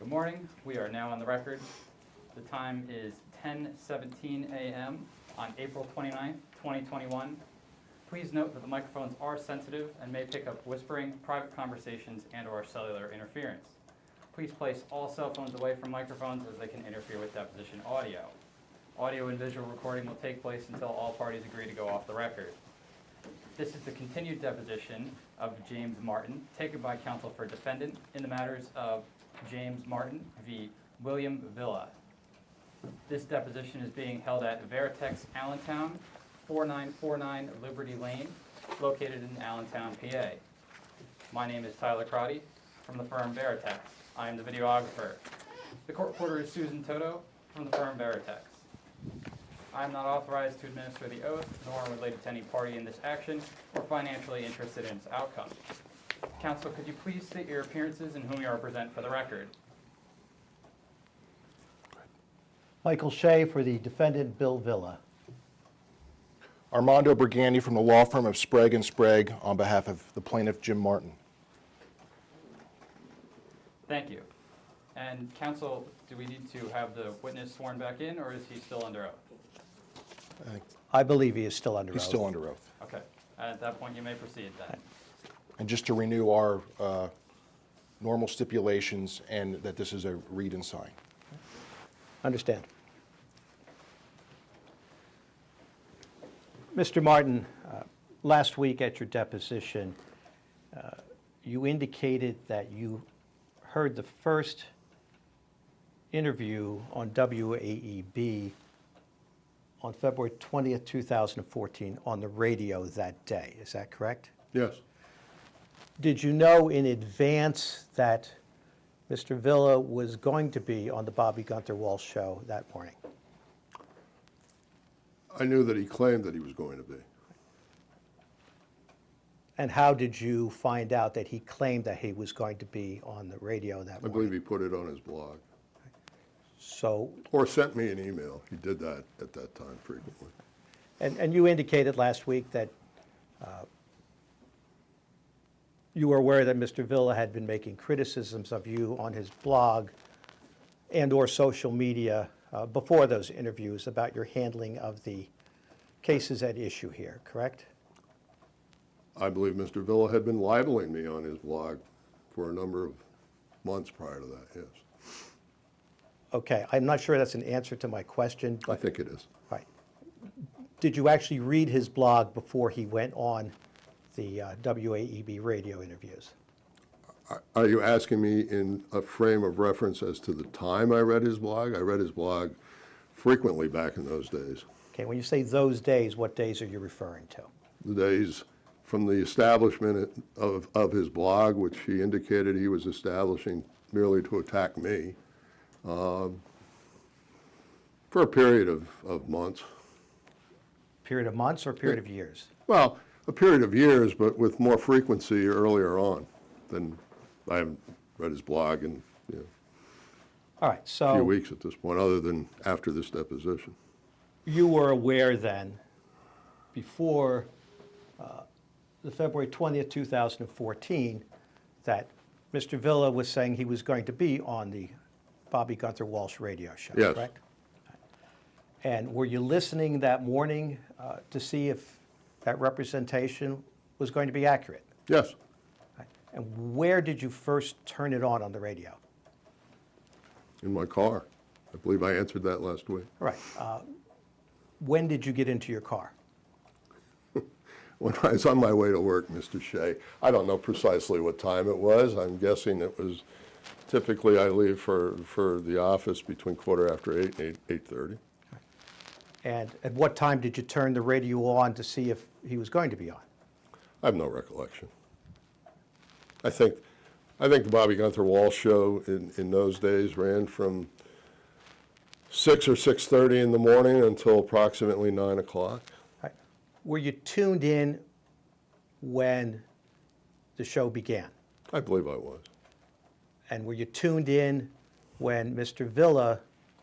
Good morning. We are now on the record. The time is 10:17 a.m. on April 29th, 2021. Please note that the microphones are sensitive and may pick up whispering, private conversations, and/or cellular interference. Please place all cell phones away from microphones as they can interfere with deposition audio. Audio and visual recording will take place until all parties agree to go off the record. This is the continued deposition of James Martin, taken by counsel for defendant in the matters of James Martin v. William Villa. This deposition is being held at Veritex, Allentown, 4949 Liberty Lane, located in Allentown, PA. My name is Tyler Crotty from the firm Veritex. I am the videographer. The court reporter is Susan Toto from the firm Veritex. I am not authorized to administer the oath, nor related to any party in this action, or financially interested in its outcome. Counsel, could you please state your appearances and whom you represent for the record? Michael Shea for the defendant, Bill Villa. Armando Brigandi from the law firm of Sprague & Sprague on behalf of the plaintiff, Jim Martin. Thank you. And counsel, do we need to have the witness sworn back in, or is he still under oath? I believe he is still under oath. He's still under oath. Okay. At that point, you may proceed then. And just to renew our normal stipulations and that this is a read and sign. Understand. Mr. Martin, last week at your deposition, you indicated that you heard the first interview on WAEB on February 20th, 2014 on the radio that day. Is that correct? Yes. Did you know in advance that Mr. Villa was going to be on the Bobby Gunther Walsh show that morning? I knew that he claimed that he was going to be. And how did you find out that he claimed that he was going to be on the radio that morning? I believe he put it on his blog. So, Or sent me an email. He did that at that time frequently. and you indicated last week that you were aware that Mr. Villa had been making criticisms of you on his blog and or social media before those interviews about your handling of the cases at issue here, correct? I believe Mr. Villa had been libeling me on his blog for a number of months prior to that, yes. Okay, I'm not sure that's an answer to my question. I think it is. Right. Did you actually read his blog before he went on the WAEB radio interviews? Are you asking me in a frame of reference as to the time I read his blog? I read his blog frequently back in those days. Okay, when you say those days, what days are you referring to? The days from the establishment of his blog, which he indicated he was establishing merely to attack me, for a period of months. Period of months or period of years? Well, a period of years, but with more frequency earlier on than I haven't read his blog in All right, a few so weeks at this point, other than after this deposition. you were aware then, before the February 20th, 2014, that Mr. Villa was saying he was going to be on the Bobby Gunther Walsh radio show, Yes. correct? And were you listening that morning to see if that representation was going to be accurate? Yes, And where did you first turn it on the radio? in my car. I believe I answered that last week. All right. When did you get into your car? When I was on my way to work, Mr. Shea, I don't know precisely what time it was. I'm guessing it was, typically I leave for the office between 8:15 and 8:30. And at what time did you turn the radio on to see if he was going to be on? I have no recollection. I think the Bobby Gunther Walsh show in those days ran from 6 or 6:30 in the morning until approximately 9 o'clock. Right. Were you tuned in when the show began? I believe I was. And were you tuned in when Mr. Villa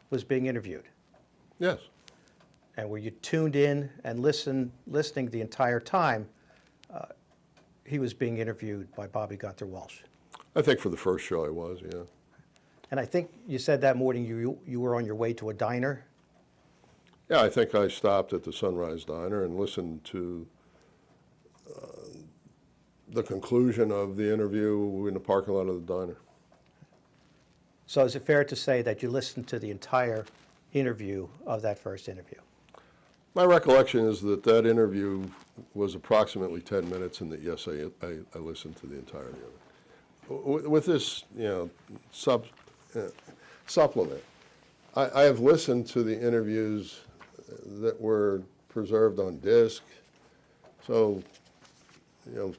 was being interviewed? Yes. And were you tuned in and listening the entire time he was being interviewed by Bobby Gunther Walsh? I think for the first show I was, yeah. And I think you said that morning you were on your way to a diner? Yeah, I think I stopped at the Sunrise Diner and listened to the conclusion of the interview in the parking lot of the diner. So is it fair to say that you listened to the entire interview of that first interview? My recollection is that that interview was approximately 10 minutes, and that, yes, I listened to the entirety of it. With this, supplement, I have listened to the interviews that were preserved on disc, so,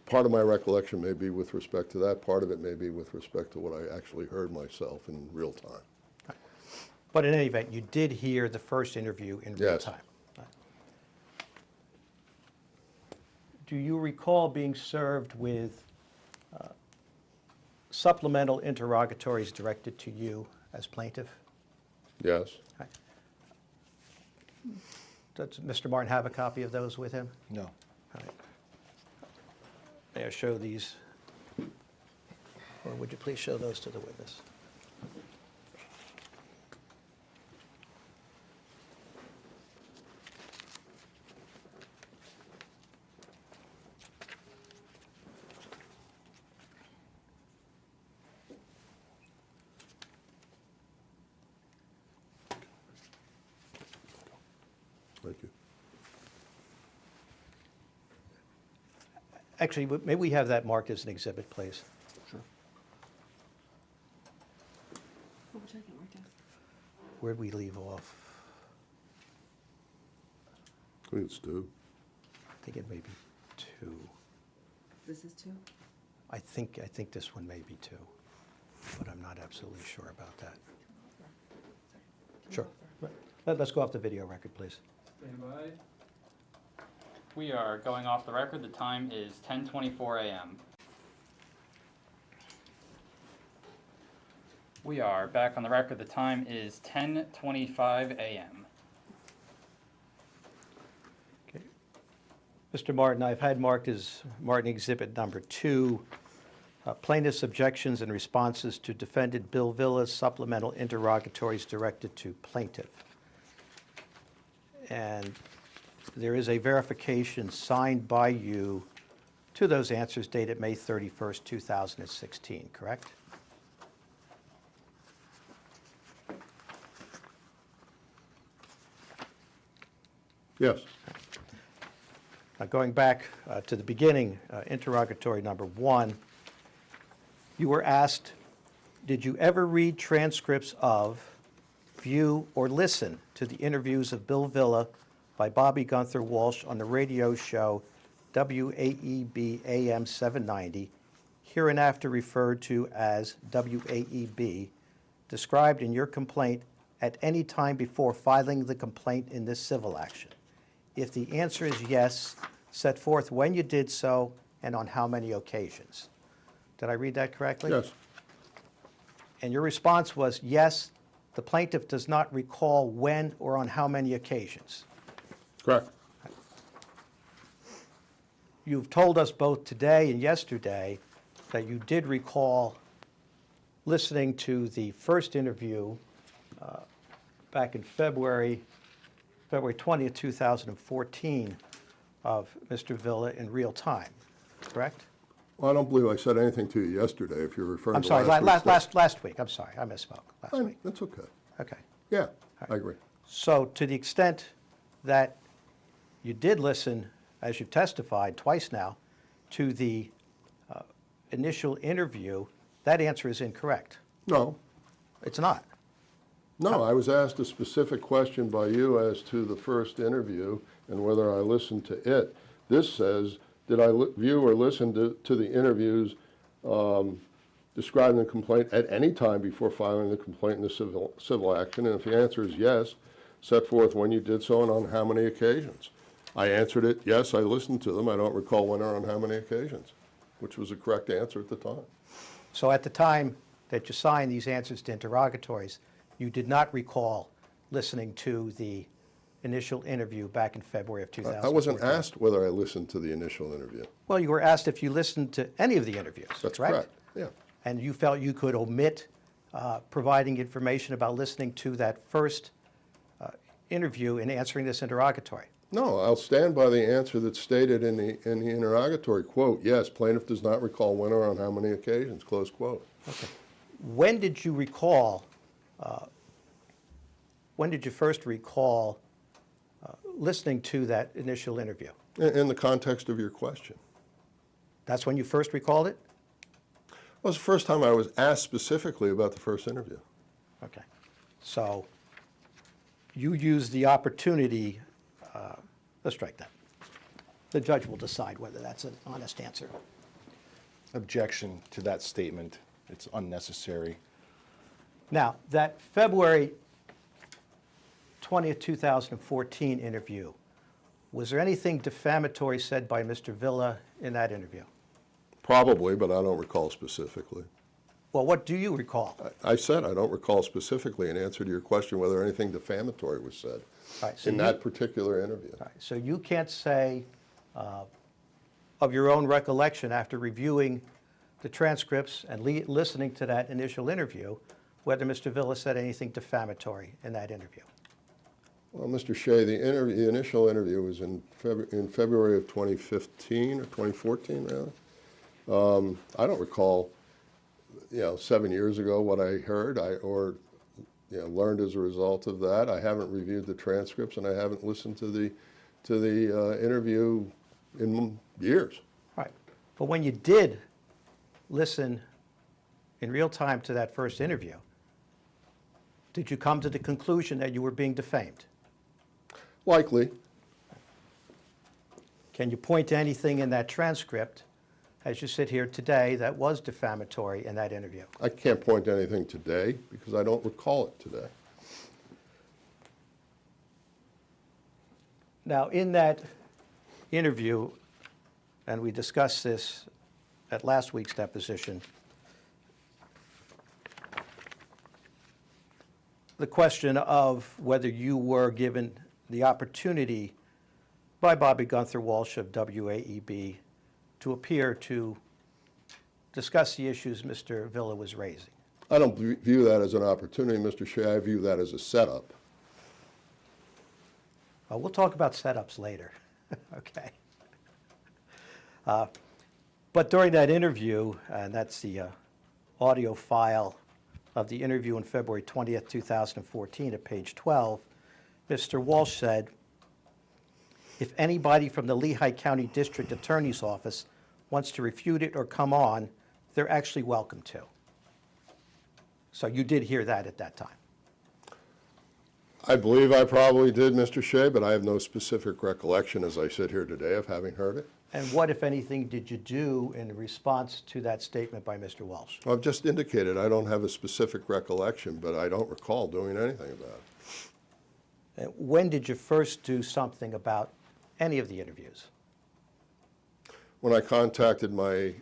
part of my recollection may be with respect to that, part of it may be with respect to what I actually heard myself in real time. But in any event, you did hear the first interview in real Yes. time? Do you recall being served with supplemental interrogatories directed to you as plaintiff? Yes? Does Mr. Martin have a copy of those with him? No. All right. May I show these? Or would you please show those to the witness? Thank you. Actually, maybe we have that marked as an exhibit, please. Sure. What would you like it marked as? Where'd we leave off? I think it's two. I think it may be 2. This is 2? I think this one may be 2, but I'm not absolutely sure about that. Sure. Let's go off the video record, please. Stand by. We are going off the record. The time is 10:24 a.m. We are back on the record. The time is 10:25 a.m. Okay. Mr. Martin, I've had marked as Martin Exhibit Number 2, plaintiff's objections and responses to defendant Bill Villa's supplemental interrogatories directed to plaintiff. And there is a verification signed by you to those answers dated May 31st, 2016, correct? Yes. Now, going back to the beginning, interrogatory number 1, you were asked, did you ever read transcripts of, view, or listen to the interviews of Bill Villa by Bobby Gunther Walsh on the radio show WAEB AM 790, hereinafter referred to as WAEB, described in your complaint at any time before filing the complaint in this civil action? If the answer is yes, set forth when you did so and on how many occasions. Did I read that correctly? Yes. And your response was yes, the plaintiff does not recall when or on how many occasions. Correct. You've told us both today and yesterday that you did recall listening to the first interview back in February 20th, 2014 of Mr. Villa in real time, correct? Well, I don't believe I said anything to you yesterday, if you're referring I'm to sorry, last last week, I'm sorry, I misspoke, last week. That's okay. Okay. Yeah, I agree. So to the extent that you did listen, as you've testified twice now, to the initial interview, that answer is incorrect. No, It's not. no, I was asked a specific question by you as to the first interview and whether I listened to it. This says, did I view or listen to the interviews describing the complaint at any time before filing the complaint in the civil action? And if the answer is yes, set forth when you did so and on how many occasions. I answered it, yes, I listened to them. I don't recall when or on how many occasions, which was a correct answer at the time. So at the time that you signed these answers to interrogatories, you did not recall listening to the initial interview back in February of 2014? I wasn't asked whether I listened to the initial interview. Well, you were asked if you listened to any of the interviews, That's correct, yeah. And you felt you could omit providing information about listening to that first interview and answering this interrogatory? No, I'll stand by the answer that's stated in the interrogatory. Quote, yes, plaintiff does not recall when or on how many occasions, close quote. When did you recall, when did you first recall listening to that initial interview? In the context of your question. That's when you first recalled it? Well, it was the first time I was asked specifically about the first interview. Okay. So you used the opportunity, let's strike that. The judge will decide whether that's an honest answer. Objection to that statement. It's unnecessary. Now, that February 20th, 2014 interview, was there anything defamatory said by Mr. Villa in that interview? Probably, but I don't recall specifically. Well, what do you recall? I said I don't recall specifically in answer to your question whether anything defamatory was said All right, so in that particular interview. All right, so you can't say of your own recollection after reviewing the transcripts and listening to that initial interview whether Mr. Villa said anything defamatory in that interview. Well, Mr. Shea, the initial interview was in February of 2015 or 2014, rather. I don't recall, 7 years ago what I heard or learned as a result of that. I haven't reviewed the transcripts and I haven't listened to the interview in years. Right. But when you did listen in real time to that first interview, did you come to the conclusion that you were being defamed? Likely. Can you point to anything in that transcript, as you sit here today, that was defamatory in that interview? I can't point to anything today because I don't recall it today. Now, in that interview, and we discussed this at last week's deposition, the question of whether you were given the opportunity by Bobby Gunther Walsh of WAEB to appear to discuss the issues Mr. Villa was raising. I don't view that as an opportunity, Mr. Shea. I view that as a setup. We'll talk about setups later, okay? But during that interview, and that's the audio file of the interview on February 20th, 2014 at page 12, Mr. Walsh said, if anybody from the Lehigh County District Attorney's Office wants to refute it or come on, they're actually welcome to. So you did hear that at that time. I believe I probably did, Mr. Shea, but I have no specific recollection as I sit here today of having heard it. And what, if anything, did you do in response to that statement by Mr. Walsh? I've just indicated I don't have a specific recollection, but I don't recall doing anything about it. And when did you first do something about any of the interviews? When I contacted my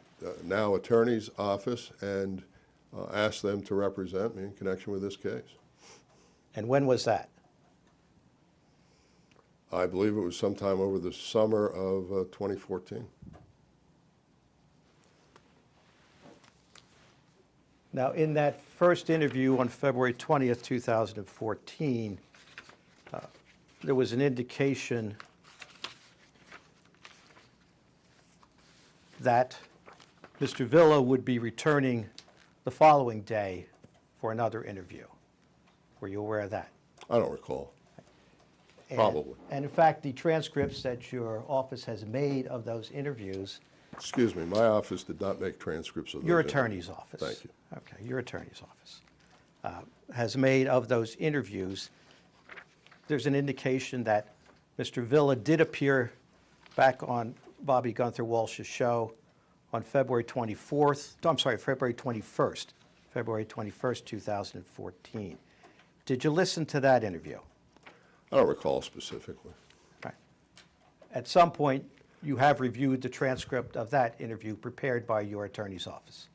now attorney's office and asked them to represent me in connection with this case. And when was that? I believe it was sometime over the summer of 2014. Now, in that first interview on February 20th, 2014, there was an indication that Mr. Villa would be returning the following day for another interview. Were you aware of that? I don't recall. And- Probably. And in fact, the transcripts that your office has made of those interviews, Excuse me, my office did not make transcripts of those. your interviews. attorney's office. Thank you. Okay, your attorney's office has made of those interviews. There's an indication that Mr. Villa did appear back on Bobby Gunther Walsh's show on February 21st, 2014. Did you listen to that interview? I don't recall specifically. Right. At some point, you have reviewed the transcript of that interview prepared by your attorney's office.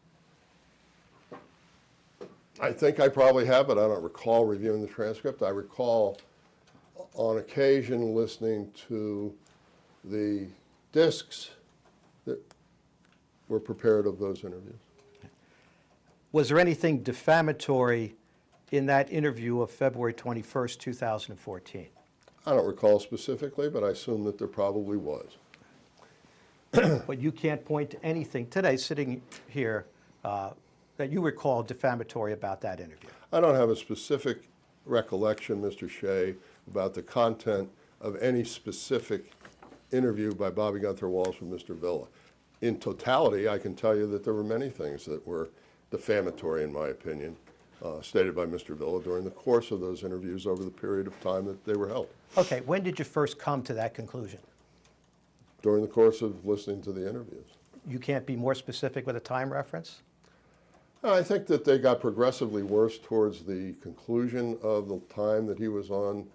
I think I probably have, but I don't recall reviewing the transcript. I recall on occasion listening to the discs that were prepared of those interviews. Was there anything defamatory in that interview of February 21st, 2014? I don't recall specifically, but I assume that there probably was. But you can't point to anything today, sitting here, that you recall defamatory about that interview? I don't have a specific recollection, Mr. Shea, about the content of any specific interview by Bobby Gunther Walsh with Mr. Villa. In totality, I can tell you that there were many things that were defamatory, in my opinion, stated by Mr. Villa during the course of those interviews over the period of time that they were held. Okay, when did you first come to that conclusion? During the course of listening to the interviews. You can't be more specific with a time reference? I think that they got progressively worse towards the conclusion of the time that he was on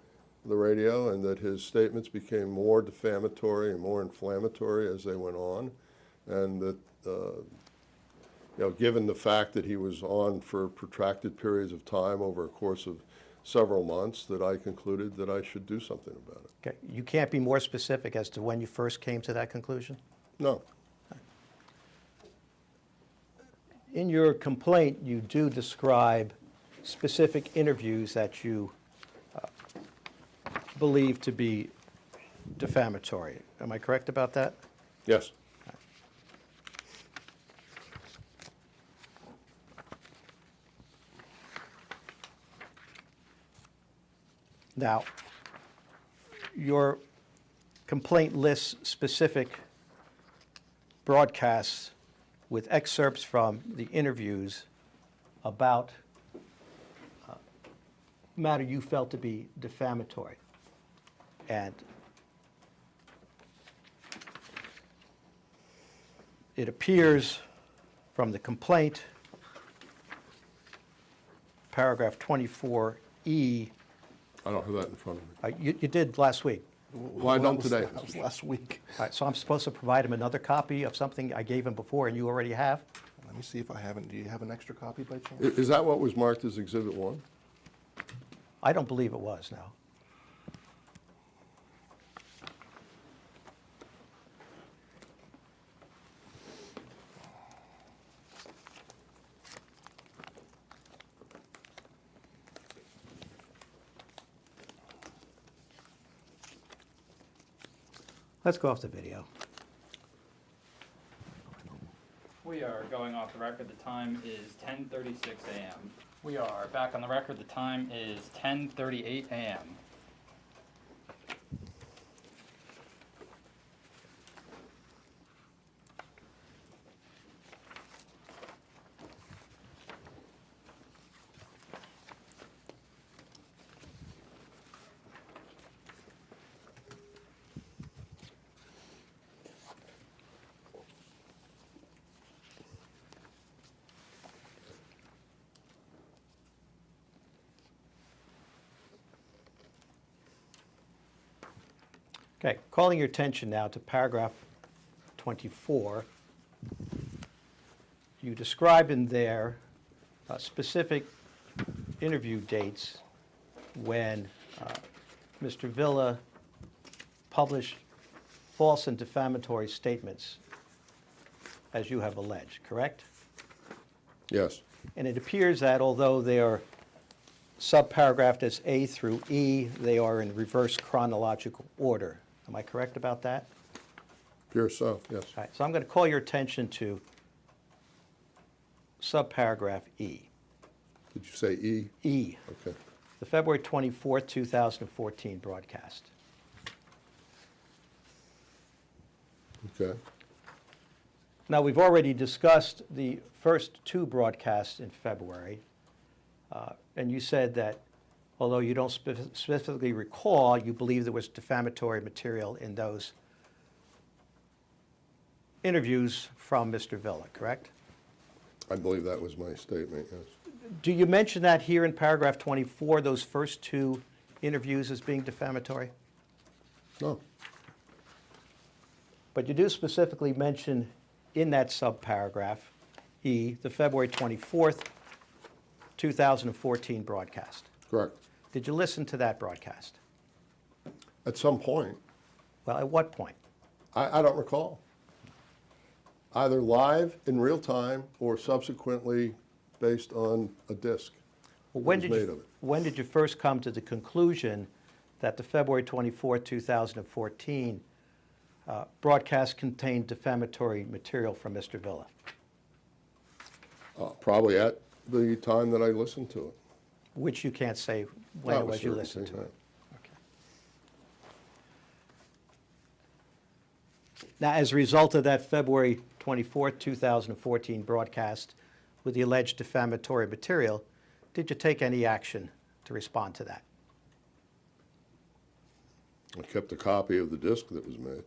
the radio, and that his statements became more defamatory and more inflammatory as they went on, and that given the fact that he was on for protracted periods of time over a course of several months, that I concluded that I should do something about it. Okay, you can't be more specific as to when you first came to that conclusion? No. In your complaint, you do describe specific interviews that you believe to be defamatory. Am I correct about that? Yes. Now, your complaint lists specific broadcasts with excerpts from the interviews about matter you felt to be defamatory. And it appears from the complaint, paragraph 24E. I don't have that in front of me. You did last week. Well, I don't today. That was last week. All right, so I'm supposed to provide him another copy of something I gave him before and you already have? Let me see if I haven't. Do you have an extra copy by chance? Is that what was marked as Exhibit 1? I don't believe it was, no. Let's go off the video. We are going off the record. The time is 10:36 a.m. We are back on the record. The time is 10:38 a.m. Okay, calling your attention now to paragraph 24. You describe in there specific interview dates when Mr. Villa published false and defamatory statements, as you have alleged, correct? Yes. And it appears that although they are subparagraphed as A through E, they are in reverse chronological order. Am I correct about that? Pure so, yes. All right, so I'm going to call your attention to subparagraph E. Did you say E? E, Okay. the February 24th, 2014 broadcast. Okay. Now, we've already discussed the first two broadcasts in February, and you said that although you don't specifically recall, you believe there was defamatory material in those interviews from Mr. Villa, correct? I believe that was my statement, yes. Do you mention that here in paragraph 24, those first two interviews as being defamatory? No. But you do specifically mention in that subparagraph, E, the February 24th, 2014 broadcast. Correct. Did you listen to that broadcast? At some point. Well, at what point? I don't recall. Either live in real time or subsequently based on a disc Well, that was made of it. when did you first come to the conclusion that the February 24, 2014 broadcast contained defamatory material from Mr. Villa? Probably at the time that I listened to it. Which you can't say when That it was you certainly listened to right. it. Okay. Now, as a result of that February 24, 2014 broadcast with the alleged defamatory material, did you take any action to respond to that? I kept a copy of the disc that was made.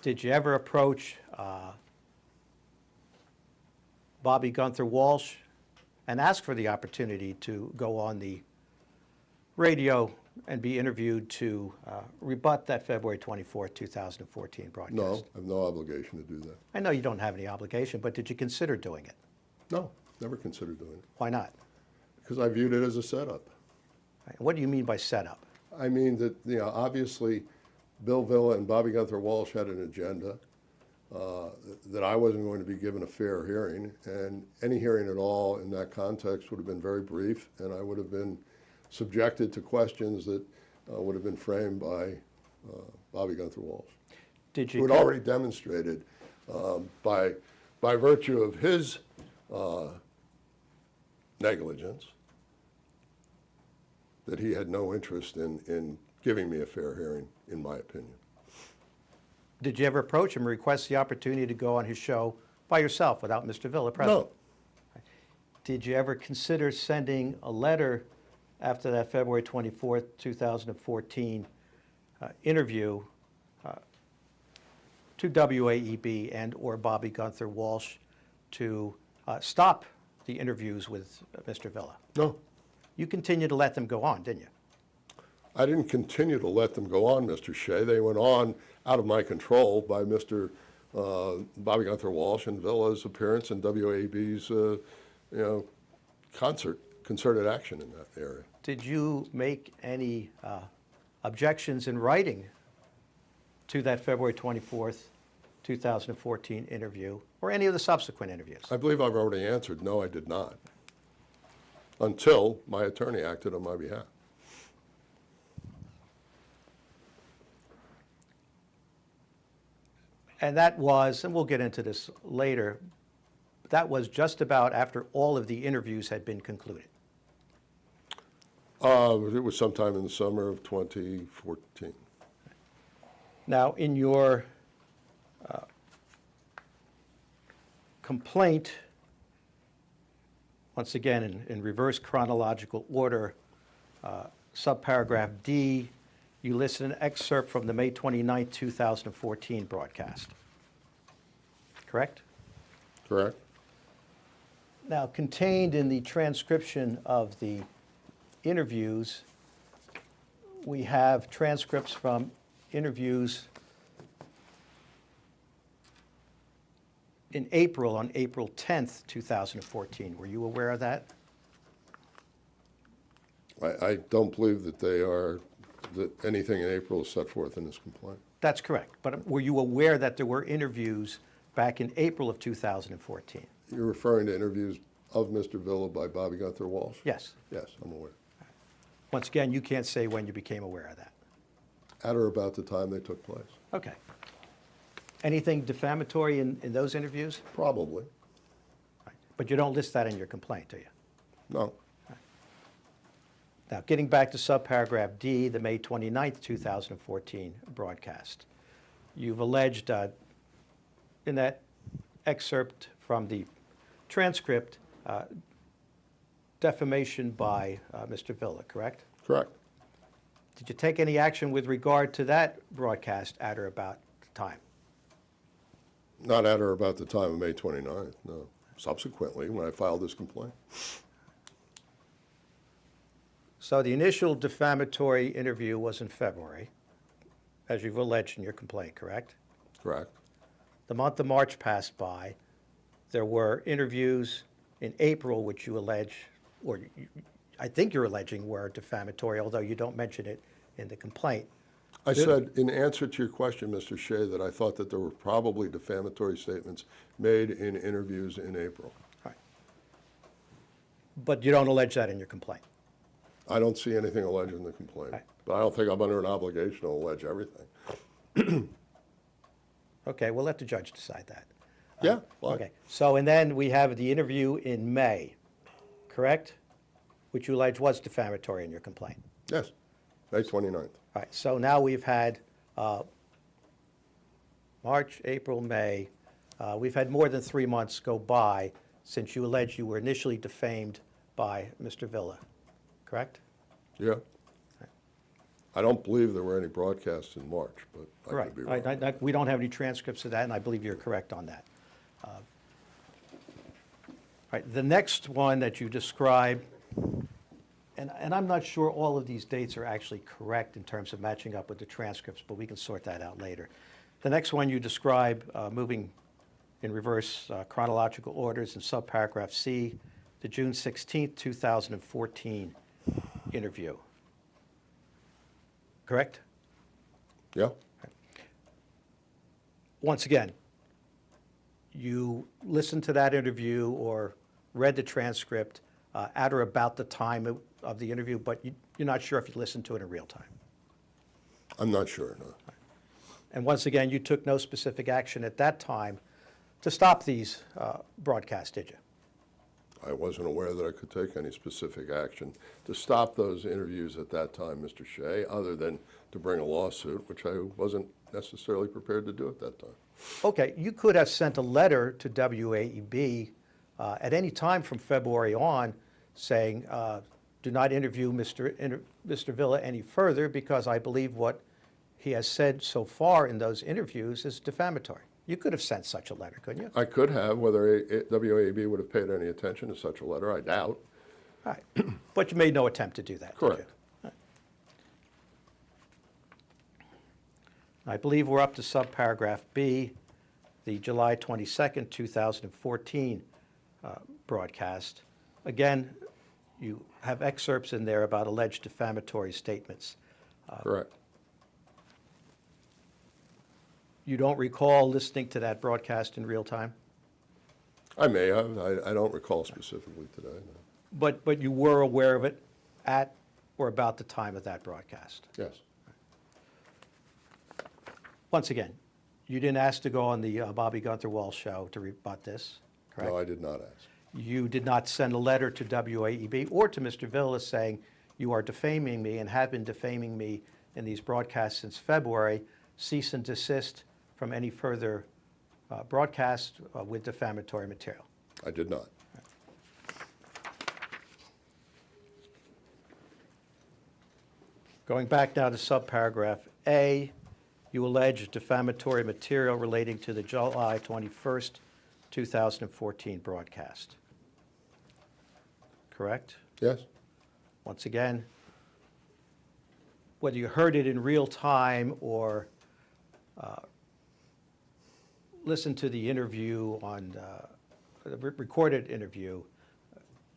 Did you ever approach Bobby Gunther Walsh and ask for the opportunity to go on the radio and be interviewed to rebut that February 24, 2014 broadcast? No, I have no obligation to do that. I know you don't have any obligation, but did you consider doing it? No, never considered doing it, Why not? because I viewed it as a setup. What do you mean by setup? I mean that, obviously, Bill Villa and Bobby Gunther Walsh had an agenda, that I wasn't going to be given a fair hearing, and any hearing at all in that context would have been very brief, and I would have been subjected to questions that would have been framed by Bobby Gunther Walsh, Did who you? had already demonstrated by virtue of his negligence that he had no interest in giving me a fair hearing, in my opinion. Did you ever approach him and request the opportunity to go on his show by yourself without Mr. Villa present? No, Did you ever consider sending a letter after that February 24, 2014 interview to WAEB and/or Bobby Gunther Walsh to stop the interviews with Mr. Villa? no. You continued to let them go on, didn't you? I didn't continue to let them go on, Mr. Shea. They went on out of my control by Mr. Bobby Gunther Walsh and Villa's appearance in WAB's, concerted action in that area. Did you make any objections in writing to that February 24th, 2014 interview or any of the subsequent interviews? I believe I've already answered, no, I did not, until my attorney acted on my behalf. And that was, and we'll get into this later, that was just about after all of the interviews had been concluded. It was sometime in the summer of 2014. Now, in your complaint, once again, in reverse chronological order, subparagraph D, you listed an excerpt from the May 29, 2014 broadcast. Correct? Correct? Now, contained in the transcription of the interviews, we have transcripts from interviews in April, on April 10th, 2014. Were you aware of that? I don't believe that that anything in April is set forth in this complaint. That's correct. But were you aware that there were interviews back in April of 2014? You're referring to interviews of Mr. Villa by Bobby Gunther Walsh? Yes. Yes, I'm aware. Once again, you can't say when you became aware of that. At or about the time they took place? Okay. Anything defamatory in those interviews? Probably. Right. But you don't list that in your complaint, do you? No. Now, getting back to subparagraph D, the May 29th, 2014 broadcast, you've alleged in that excerpt from the transcript defamation by Mr. Villa, correct? Correct. Did you take any action with regard to that broadcast at or about the time? Not at or about the time of May 29th, no. Subsequently, when I filed this complaint. So the initial defamatory interview was in February, as you've alleged in your complaint, correct? Correct. The month of March passed by. There were interviews in April, which you allege, or I think you're alleging were defamatory, although you don't mention it in the complaint. I said, in answer to your question, Mr. Shea, that I thought that there were probably defamatory statements made in interviews in April. Right. But you don't allege that in your complaint? I don't see anything alleged in the complaint, Right. but I don't think I'm under an obligation to allege everything. Okay, we'll let the judge decide that. Yeah, fine. Okay, so, and then we have the interview in May, correct? Which you allege was defamatory in your complaint. Yes, May 29th. All right, so now we've had March, April, May. We've had more than 3 months go by since you allege you were initially defamed by Mr. Villa, correct? Yeah. I don't believe there were any broadcasts in March, but I could be wrong. Right. We don't have any transcripts of that, and I believe you're correct on that. All right, the next one that you describe, and I'm not sure all of these dates are actually correct in terms of matching up with the transcripts, but we can sort that out later. The next one you describe, moving in reverse chronological orders in subparagraph C, the June 16th, 2014 interview. Correct? Yeah, Once again, you listened to that interview or read the transcript at or about the time of the interview, but you're not sure if you listened to it in real time. I'm not sure, no. And once again, you took no specific action at that time to stop these broadcasts, did you? I wasn't aware that I could take any specific action to stop those interviews at that time, Mr. Shea, other than to bring a lawsuit, which I wasn't necessarily prepared to do at that time. Okay, you could have sent a letter to WAEB at any time from February on saying, do not interview Mr. Villa any further because I believe what he has said so far in those interviews is defamatory. You could have sent such a letter, couldn't you? I could have, whether WAB would have paid any attention to such a letter, I doubt. All right, but you made no attempt to do that, did you? Correct. All right. I believe we're up to subparagraph B, the July 22nd, 2014 broadcast. Again, you have excerpts in there about alleged defamatory statements. Correct. You don't recall listening to that broadcast in real time? I may have. I don't recall specifically today. No. But you were aware of it at or about the time of that broadcast? Yes. Once again, you didn't ask to go on the Bobby Gunther Walsh show to rebut this, correct? No, I did not ask. You did not send a letter to WAEB or to Mr. Villa saying, you are defaming me and have been defaming me in these broadcasts since February. Cease and desist from any further broadcast with defamatory material. I did not. Going back now to subparagraph A, you allege defamatory material relating to the July 21st, 2014 broadcast. Correct? Yes. Once again, whether you heard it in real time or listened to the interview on the recorded interview,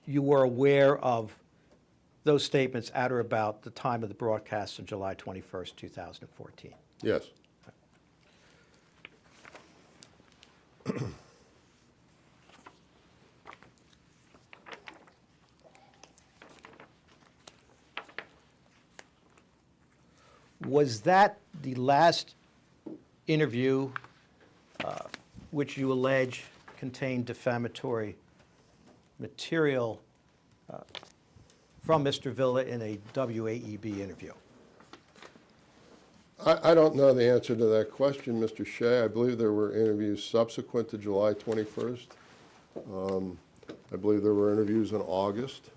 you were aware of those statements at or about the time of the broadcast on July 21st, 2014. Yes. Was that the last interview which you allege contained defamatory material from Mr. Villa in a WAEB interview? I don't know the answer to that question, Mr. Shea. I believe there were interviews subsequent to July 21st. I believe there were interviews in August.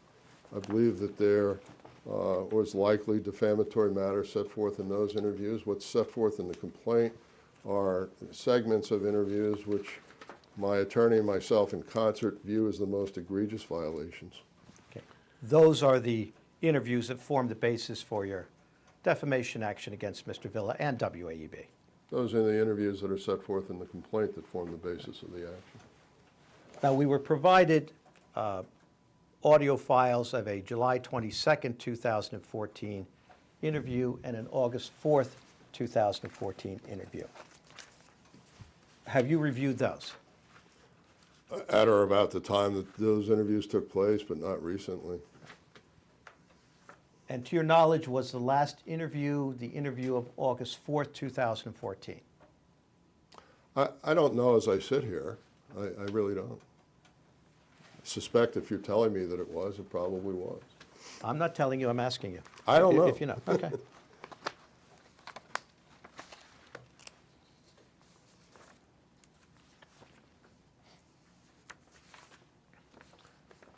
I believe that there was likely defamatory matter set forth in those interviews. What's set forth in the complaint are segments of interviews which my attorney and myself in concert view as the most egregious violations. Okay. Those are the interviews that form the basis for your defamation action against Mr. Villa and WAEB. Those are the interviews that are set forth in the complaint that form the basis of the action. Now, we were provided audio files of a July 22nd, 2014 interview and an August 4th, 2014 interview. Have you reviewed those? At or about the time that those interviews took place, but not recently. And to your knowledge, was the last interview the interview of August 4th, 2014? I don't know as I sit here. I really don't. I suspect if you're telling me that it was, it probably was. I'm not telling you, I'm asking you. I don't know. If you know, okay.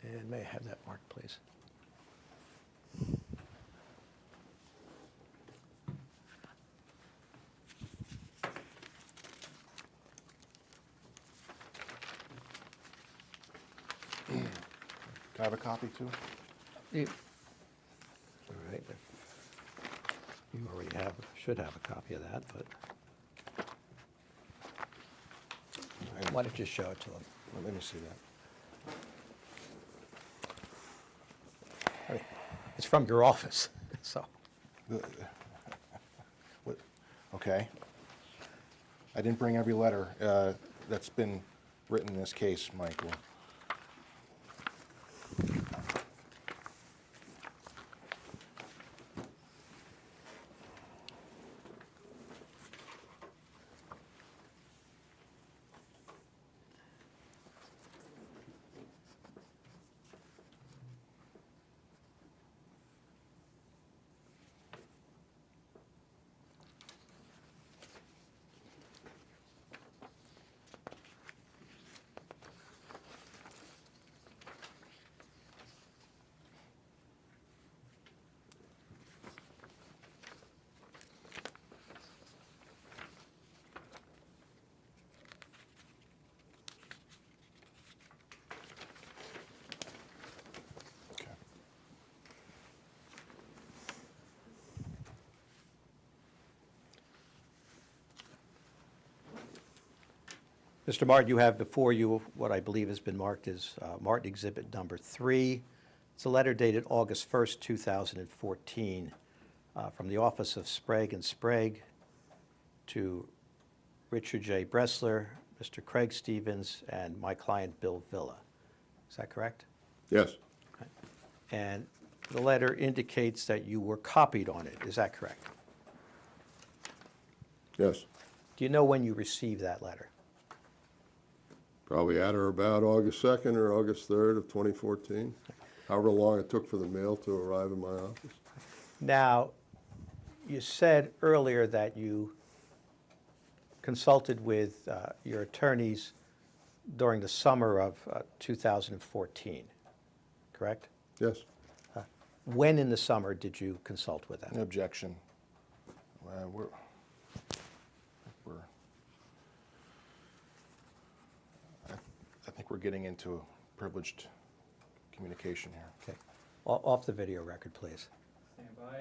And may I have that marked, please? Can I have a copy too? All right. You already should have a copy of that, but why don't you show it to them? Let me see that. I mean, it's from your office, so. What- Okay. I didn't bring every letter that's been written in this case, Michael. Okay. Mr. Martin, you have before you what I believe has been marked as Martin Exhibit Number 3. It's a letter dated August 1st, 2014, from the office of Sprague and Sprague to Richard J. Bressler, Mr. Craig Stevens, and my client Bill Villa. Is that correct? Yes, And the letter indicates that you were copied on it. Is that correct? yes. Do you know when you received that letter? Probably at or about August 2nd or August 3rd of 2014. However long it took for the mail to arrive in my office. Now, you said earlier that you consulted with your attorneys during the summer of 2014, correct? Yes. When in the summer did you consult with them? An objection. I think we're getting into privileged communication here. Okay. Off the video record, please. Stand by.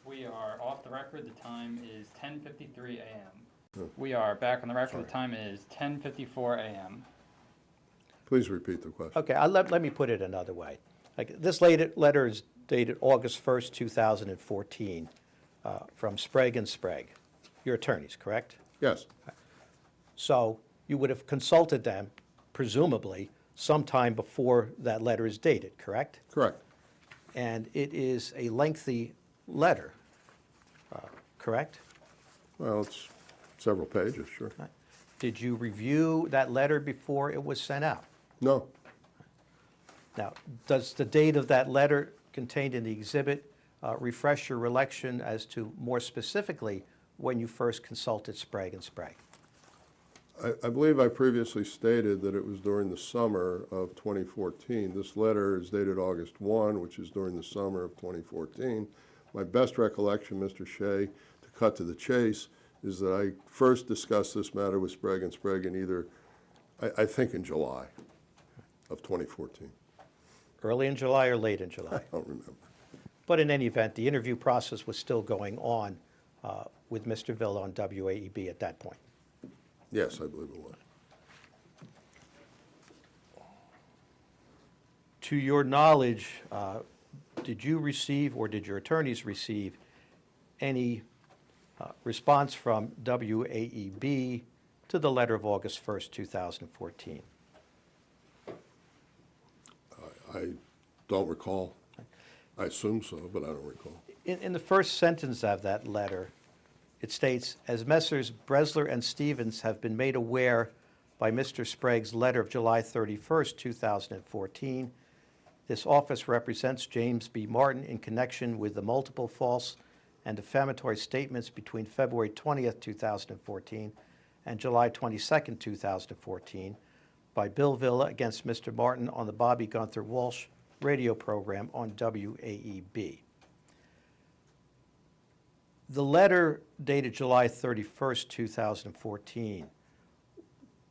We are off the record. The time is 10:53 a.m. We are back on the record. The time is 10:54 a.m. Please repeat the question. Okay, let me put it another way. Like, this letter is dated August 1st, 2014, from Sprague and Sprague, your attorneys, correct? Yes, So you would have consulted them, presumably, sometime before that letter is dated, correct? correct. And it is a lengthy letter, correct? Well, it's several pages, sure. Did you review that letter before it was sent out? No, Now, does the date of that letter contained in the exhibit refresh your recollection as to more specifically when you first consulted Sprague and Sprague? I believe I previously stated that it was during the summer of 2014. This letter is dated August 1, which is during the summer of 2014. My best recollection, Mr. Shea, to cut to the chase, is that I first discussed this matter with Sprague and Sprague in either, I think in July of 2014. Early in July or late in I July? don't remember. But in any event, the interview process was still going on with Mr. Villa on WAEB at that point. Yes, I believe it was. To your knowledge, did you receive or did your attorneys receive any response from WAEB to to the letter of August 1st, 2014? I don't recall. I assume so, but I don't recall. In the first sentence of that letter, it states, as Messrs. Bresler and Stevens have been made aware by Mr. Sprague's letter of July 31st, 2014, this office represents James B. Martin in connection with the multiple false and defamatory statements between February 20th, 2014 and July 22nd, 2014 by Bill Villa against Mr. Martin on the Bobby Gunther Walsh radio program on WAEB. The letter dated July 31st, 2014,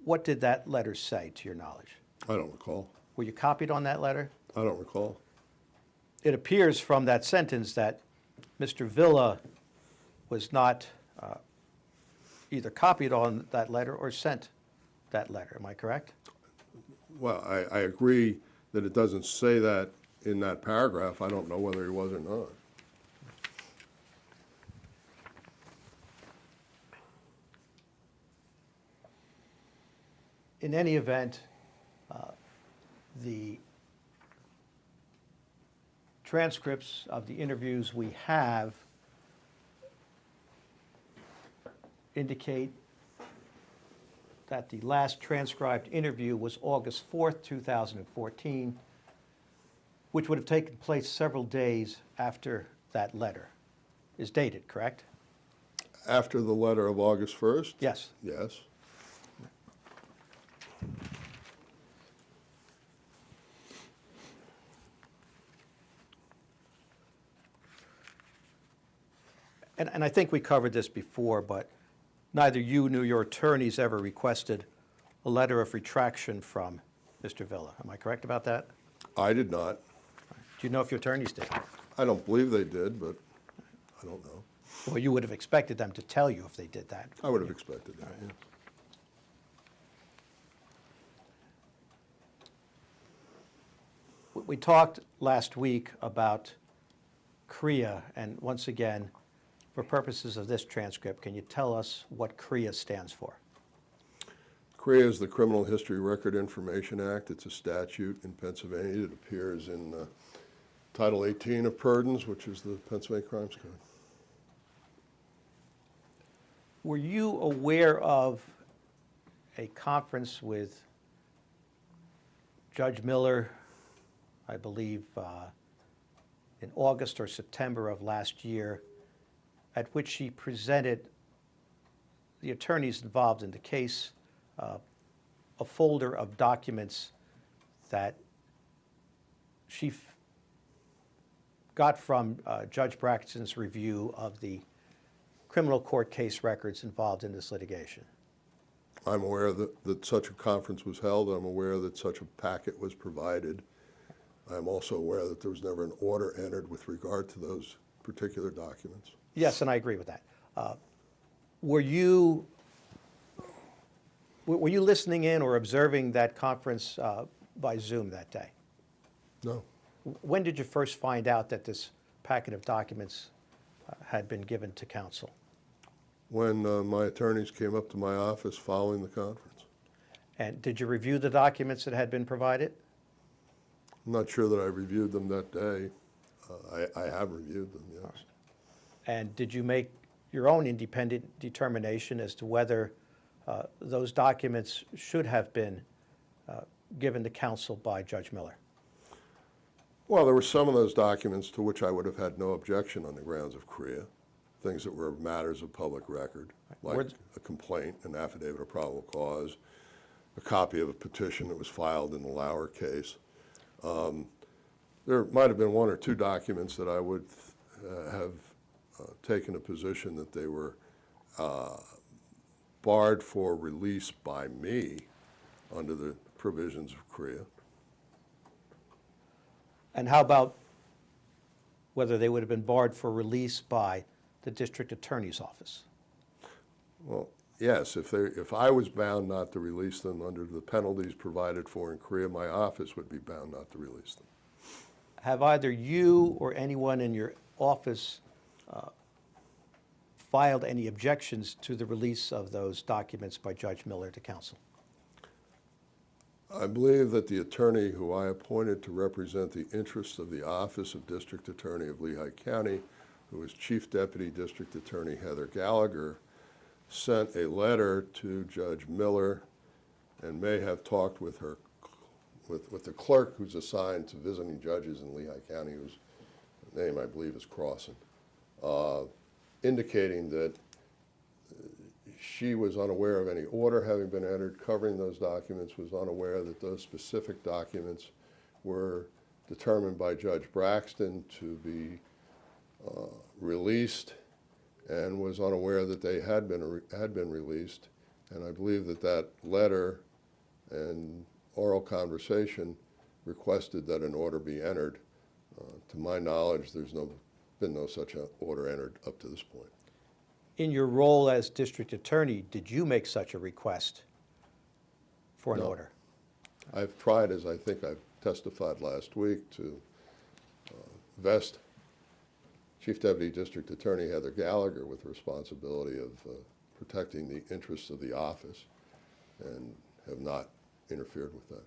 what did that letter say, to your knowledge? I don't recall. Were you copied on that letter? I don't recall. It appears from that sentence that Mr. Villa was not either copied on that letter or sent that letter. Am I correct? Well, I agree that it doesn't say that in that paragraph. I don't know whether he was or not. In any event, the transcripts of the interviews we have indicate that the last transcribed interview was August 4th, 2014, which would have taken place several days after that letter is dated, correct? After the letter of August 1st? Yes. Yes. And I think we covered this before, but neither you nor your attorneys ever requested a letter of retraction from Mr. Villa. Am I correct about that? I did not. Do you know if your attorneys did? I don't believe they did, but I don't know. Well, you would have expected them to tell you if they did that. I would have expected that, yeah. We talked last week about CREA, and once again, for purposes of this transcript, can you tell us what CREA stands for? CREA is the Criminal History Record Information Act. It's a statute in Pennsylvania. It appears in Title 18 of Purdon's, which is the Pennsylvania Crimes Code. Were you aware of a conference with Judge Miller, I believe, in August or September of last year, at which she presented the attorneys involved in the case a folder of documents that she got from Judge Braxton's review of the criminal court case records involved in this litigation? I'm aware that such a conference was held. I'm aware that such a packet was provided. I'm also aware that there was never an order entered with regard to those particular documents. Yes, and I agree with that. Were you listening in or observing that conference by Zoom that day? No. When did you first find out that this packet of documents had been given to counsel? When my attorneys came up to my office following the conference. And did you review the documents that had been provided? I'm not sure that I reviewed them that day. I have reviewed them, yes. And did you make your own independent determination as to whether those documents should have been given to counsel by Judge Miller? Well, there were some of those documents to which I would have had no objection on the grounds of CREA, things that were matters of public record, like a complaint, an affidavit of probable cause, a copy of a petition that was filed in the Lauer case. There might have been one or two documents that I would have taken a position that they were barred for release by me under the provisions of CREA. And how about whether they would have been barred for release by the district attorney's office? Well, yes, if I was bound not to release them under the penalties provided for in CREA, my office would be bound not to release them. Have either you or anyone in your office filed any objections to the release of those documents by Judge Miller to counsel? I believe that the attorney who I appointed to represent the interests of the Office of District Attorney of Lehigh County, who is Chief Deputy District Attorney Heather Gallagher, sent a letter to Judge Miller and may have talked with her, with the clerk who's assigned to visiting judges in Lehigh County, whose name I believe is Crossan, indicating that she was unaware of any order having been entered covering those documents, was unaware that those specific documents were determined by Judge Braxton to be released, and was unaware that they had been released. And I believe that that letter and oral conversation requested that an order be entered. To my knowledge, there's been no such order entered up to this point. In your role as district attorney, did you make such a request for an No. order? I've tried, as I think I've testified last week, to vest Chief Deputy District Attorney Heather Gallagher with the responsibility of protecting the interests of the office, and have not interfered with that.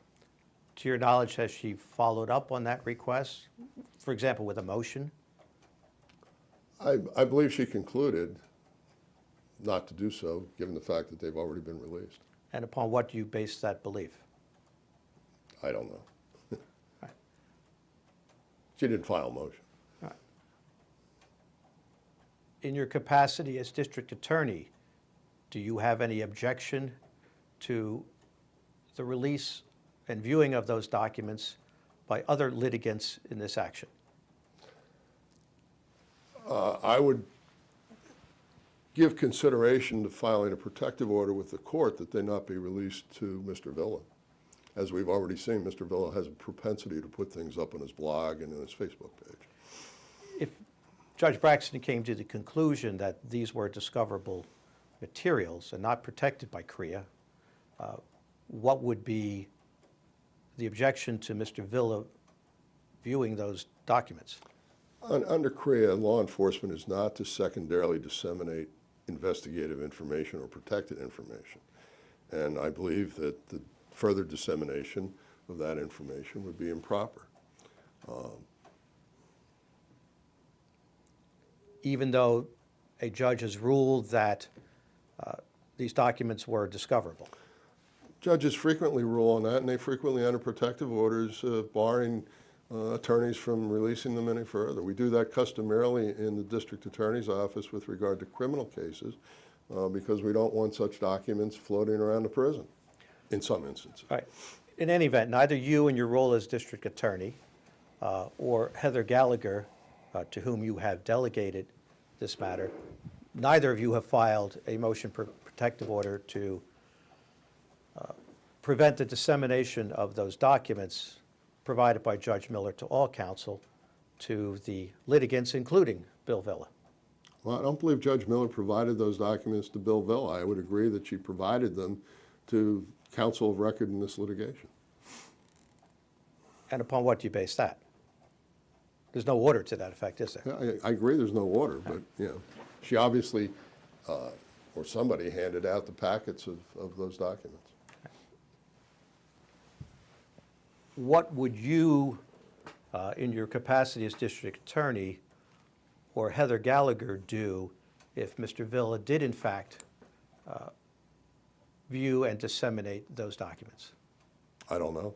To your knowledge, has she followed up on that request, for example, with a motion? I believe she concluded not to do so, given the fact that they've already been released. And upon what do you base that belief? I don't know. Right. She didn't file a motion. In your capacity as district attorney, do you have any objection to the release and viewing of those documents by other litigants in this action? I would give consideration to filing a protective order with the court that they not be released to Mr. Villa. As we've already seen, Mr. Villa has a propensity to put things up on his blog and in his Facebook page. If Judge Braxton came to the conclusion that these were discoverable materials and not protected by CREA, what would be the objection to Mr. Villa viewing those documents? Under CREA, law enforcement is not to secondarily disseminate investigative information or protected information. And I believe that the further dissemination of that information would be improper. Even though a judge has ruled that these documents were discoverable? Judges frequently rule on that, and they frequently enter protective orders barring attorneys from releasing them any further. We do that customarily in the district attorney's office with regard to criminal cases because we don't want such documents floating around the prison in some instances. All right. In any event, neither you in your role as district attorney or Heather Gallagher, to whom you have delegated this matter, neither of you have filed a motion for protective order to prevent the dissemination of those documents provided by Judge Miller to all counsel to the litigants, including Bill Villa. Well, I don't believe Judge Miller provided those documents to Bill Villa. I would agree that she provided them to counsel of record in this litigation. And upon what do you base that? There's no order to that effect, is there? Yeah, I agree there's no order, but, you know, she obviously, or somebody handed out the packets of those documents. What would you, in your capacity as district attorney, or Heather Gallagher do if Mr. Villa did in fact view and disseminate those documents? I don't know.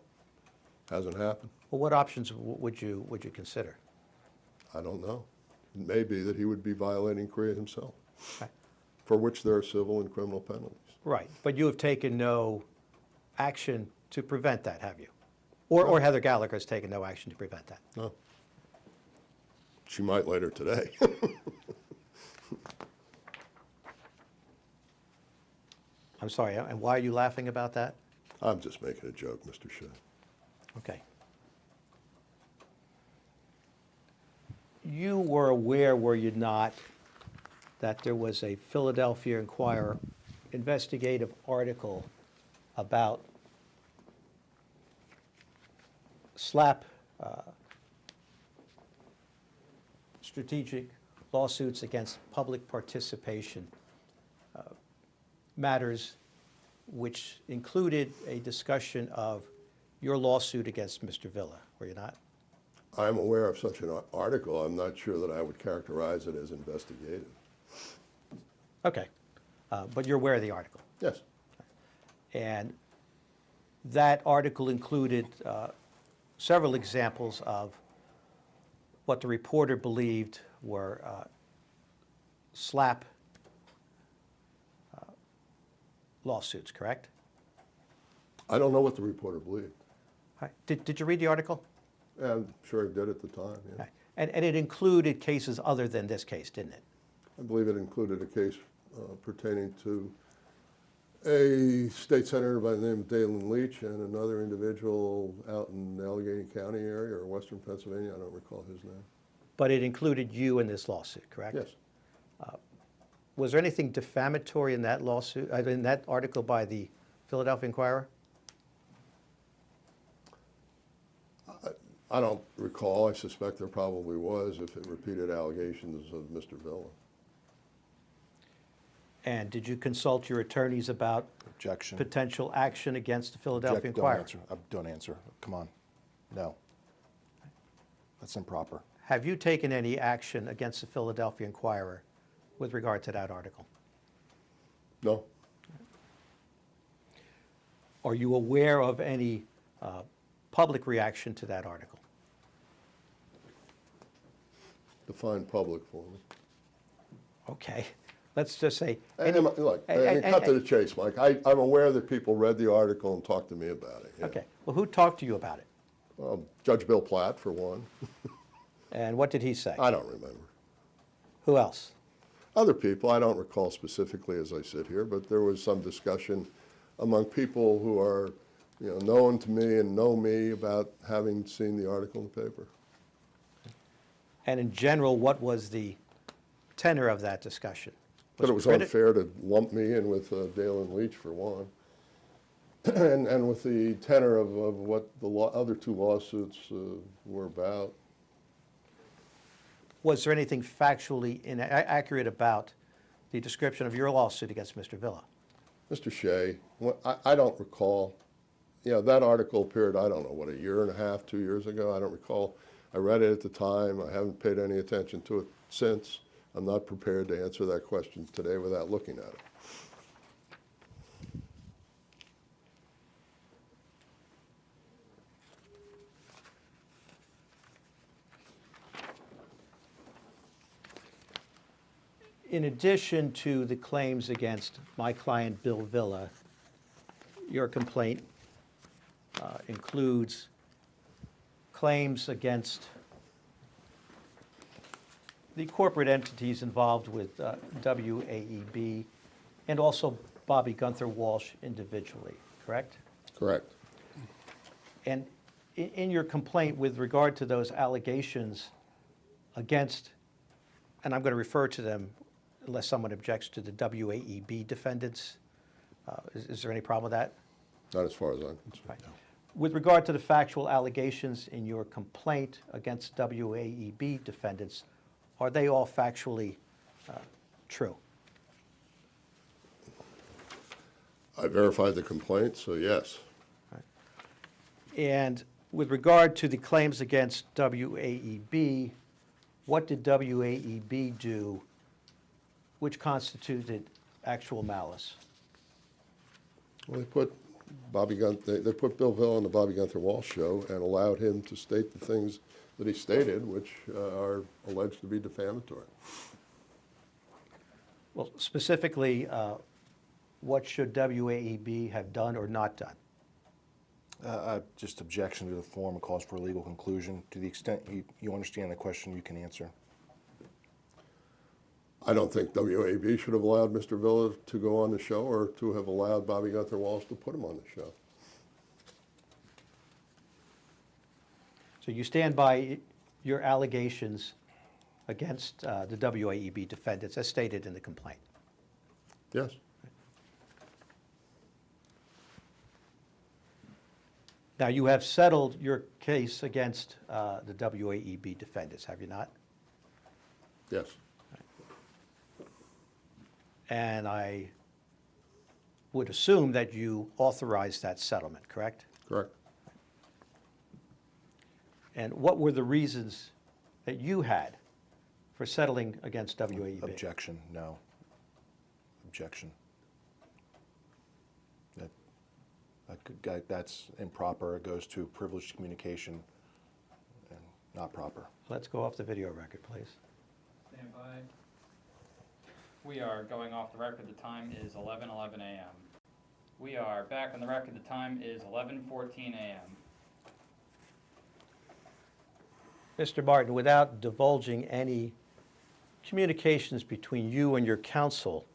Hasn't happened. Well, what options would you consider? I don't know. It may be that he would be violating CREA himself, Okay. for which there are civil and criminal penalties. Right, but you have taken no action to prevent that, have you? Or Heather Gallagher has taken no action to prevent that? No. She might later today. I'm sorry, and why are you laughing about that? I'm just making a joke, Mr. Shea. Okay. You were aware, were you not, that there was a Philadelphia Inquirer investigative article about SLAPP strategic lawsuits against public participation matters which included a discussion of your lawsuit against Mr. Villa, were you not? I'm aware of such an article. I'm not sure that I would characterize it as investigative. Okay, but you're aware of the article. Yes. And that article included several examples of what the reporter believed were SLAPP lawsuits, correct? I don't know what the reporter believed. All right. Did you read the article? Yeah, I'm sure I did at the time, yeah. Right. And it included cases other than this case, didn't it? I believe it included a case pertaining to a state senator by the name of Dalen Leach and another individual out in the Allegheny County area or western Pennsylvania. I don't recall his name. But it included you in this lawsuit, correct? Yes. Was there anything defamatory in that lawsuit, in that article by the Philadelphia Inquirer? I don't recall. I suspect there probably was if it repeated allegations of Mr. Villa. And did you consult your attorneys about Objection. potential action against the Philadelphia Object, Inquirer? don't answer. Don't answer. Come on. No. That's improper. Have you taken any action against the Philadelphia Inquirer with regard to that article? No. Are you aware of any public reaction to that article? Define public for me. Okay, let's just say. Look, cut to the chase, Mike. I'm aware that people read the article and talked to me about it. Yeah. Okay, well, who talked to you about it? Judge Bill Platt, for one. And what did he say? I don't remember. Who else? Other people, I don't recall specifically as I sit here, but there was some discussion among people who are, known to me and know me about having seen the article in the paper. And in general, what was the tenor of that discussion? But it was unfair to lump me in with Dalen Leach, for one, and with the tenor of what the other two lawsuits were about. Was there anything factually inaccurate about the description of your lawsuit against Mr. Villa? Mr. Shea, I don't recall. That article appeared, I don't know, what, a year and a half, 2 years ago? I don't recall. I read it at the time. I haven't paid any attention to it since. I'm not prepared to answer that question today without looking at it. In addition to the claims against my client, Bill Villa, your complaint includes claims against the corporate entities involved with WAEB and also Bobby Gunther Walsh individually, correct? Correct. And in your complaint with regard to those allegations against, and I'm going to refer to them unless someone objects, to the WAEB defendants, is there any problem with that? Not as far as I'm concerned. Right. With regard to the factual allegations in your complaint against WAEB defendants, are they all factually true? I verified the complaint, so yes. And with regard to the claims against WAEB, what did WAEB do which constituted actual malice? Well, they put they put Bill Villa on the Bobby Gunther Walsh show and allowed him to state the things that he stated, which are alleged to be defamatory. Well, specifically, what should WAEB have done or not done? Just objection to the form and cause for a legal conclusion. To the extent you understand the question, you can answer. I don't think WAB should have allowed Mr. Villa to go on the show or to have allowed Bobby Gunther Walsh to put him on the show. So you stand by your allegations against the WAEB defendants as stated in the complaint? Yes. Now, you have settled your case against the WAEB defendants, have you not? Yes. And I would assume that you authorized that settlement, correct? Correct. And what were the reasons that you had for settling against WAEB? Objection, no. Objection. That's improper. It goes to privileged communication and not proper. Let's go off the video record, please. Stand by. We are going off the record. The time is 11:11 a.m. We are back on the record. The time is 11:14 a.m. Mr. Martin, without divulging any communications between you and your counsel,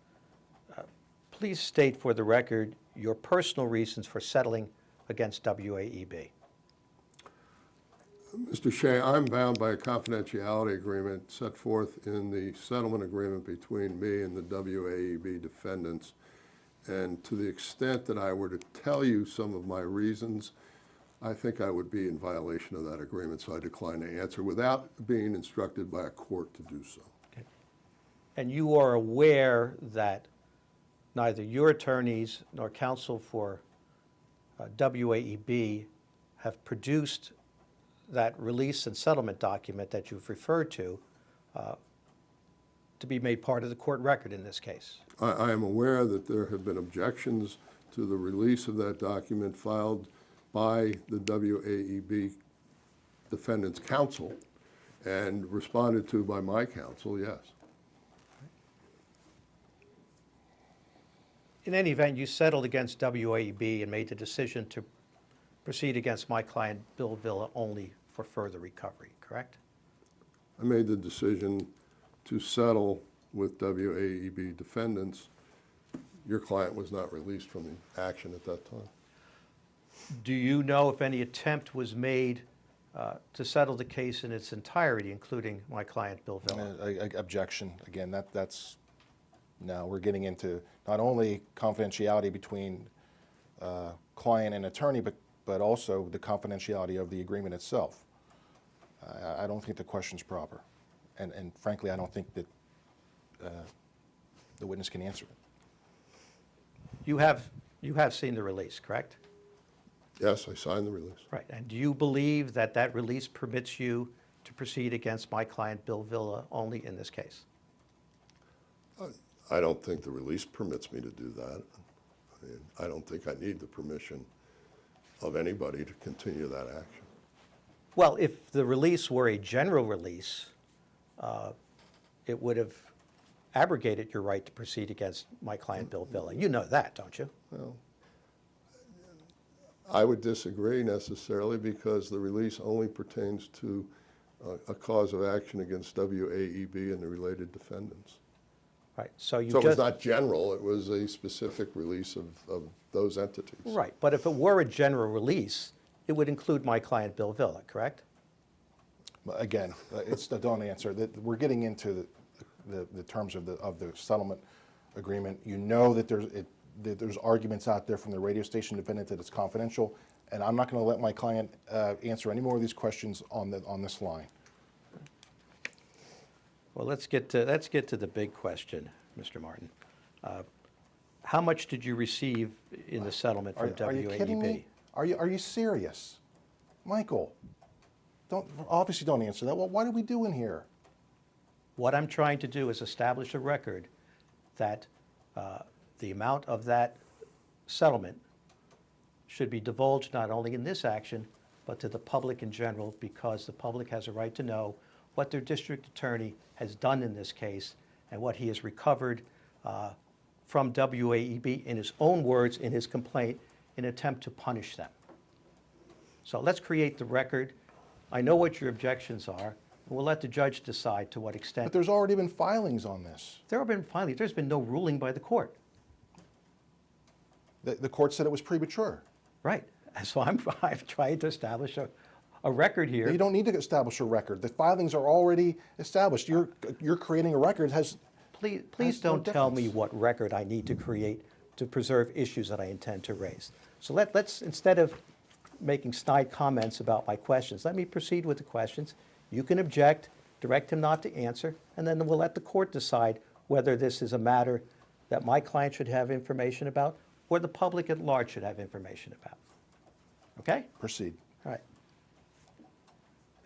please state for the record your personal reasons for settling against WAEB. Mr. Shea, I'm bound by a confidentiality agreement set forth in the settlement agreement between me and the WAEB defendants. And to the extent that I were to tell you some of my reasons, I think I would be in violation of that agreement, so I decline to answer without being instructed by a court to do so. Okay. And you are aware that neither your attorneys nor counsel for WAEB have produced that release and settlement document that you've referred to be made part of the court record in this case. I am aware that there have been objections to the release of that document filed by the WAEB defendant's counsel and responded to by my counsel, yes. In any event, you settled against WAEB and made the decision to proceed against my client, Bill Villa, only for further recovery, correct? I made the decision to settle with WAEB defendants. Your client was not released from the action at that time. Do you know if any attempt was made to settle the case in its entirety, including my client, Bill Villa? Objection. Again, that's, no, we're getting into not only confidentiality between client and attorney, but also the confidentiality of the agreement itself. I don't think the question's proper. And frankly, I don't think that the witness can answer it. You have seen the release, correct? Yes, I signed the release. Right. And do you believe that that release permits you to proceed against my client, Bill Villa, only in this case? I don't think the release permits me to do that. I mean, I don't think I need the permission of anybody to continue that action. Well, if the release were a general release, it would have abrogated your right to proceed against my client, Bill Villa. You know that, don't you? Well, I would disagree necessarily because the release only pertains to a cause of action against WAEB and the related defendants. Right. So you So it was just not general, it was a specific release of those entities. right. But if it were a general release, it would include my client, Bill Villa, correct? Again, it's the don't answer. We're getting into the terms of the settlement agreement. You know that there's arguments out there from the radio station defendant that it's confidential, and I'm not going to let my client answer any more of these questions on this line. Well, let's get to the big question, Mr. Martin. How much did you receive in the settlement from WAEB? Are you kidding me? Are you serious, Michael? Obviously don't answer that. Well, what are we doing here? What I'm trying to do is establish a record that the amount of that settlement should be divulged not only in this action, but to the public in general, because the public has a right to know what their district attorney has done in this case and what he has recovered from WAEB, in his own words, in his complaint, in an attempt to punish them. So let's create the record. I know what your objections are, and we'll let the judge decide to what extent. But there's already been filings on this. There have been filings. There's been no ruling by the court. The court said it was premature. Right. So I'm trying to establish a record here. You don't need to establish a record. The filings are already established. You're creating a record. Please has no don't tell me difference. what record I need to create to preserve issues that I intend to raise. So let's, instead of making snide comments about my questions, let me proceed with the questions. You can object, direct him not to answer, and then we'll let the court decide whether this is a matter that my client should have information about, or the public at large should have information about. Okay? Proceed. All right.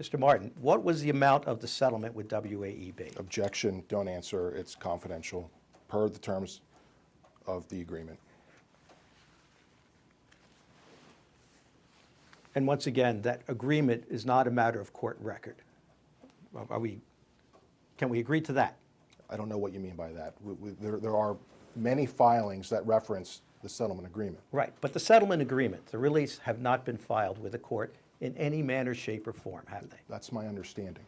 Mr. Martin, what was the amount of the settlement with WAEB? Objection, don't answer, it's confidential, per the terms of the agreement. And once again, that agreement is not a matter of court record. Can we agree to that? I don't know what you mean by that. There are many filings that reference the settlement agreement. Right, but the settlement agreement, the release, have not been filed with the court in any manner, shape, or form, have they? That's my understanding.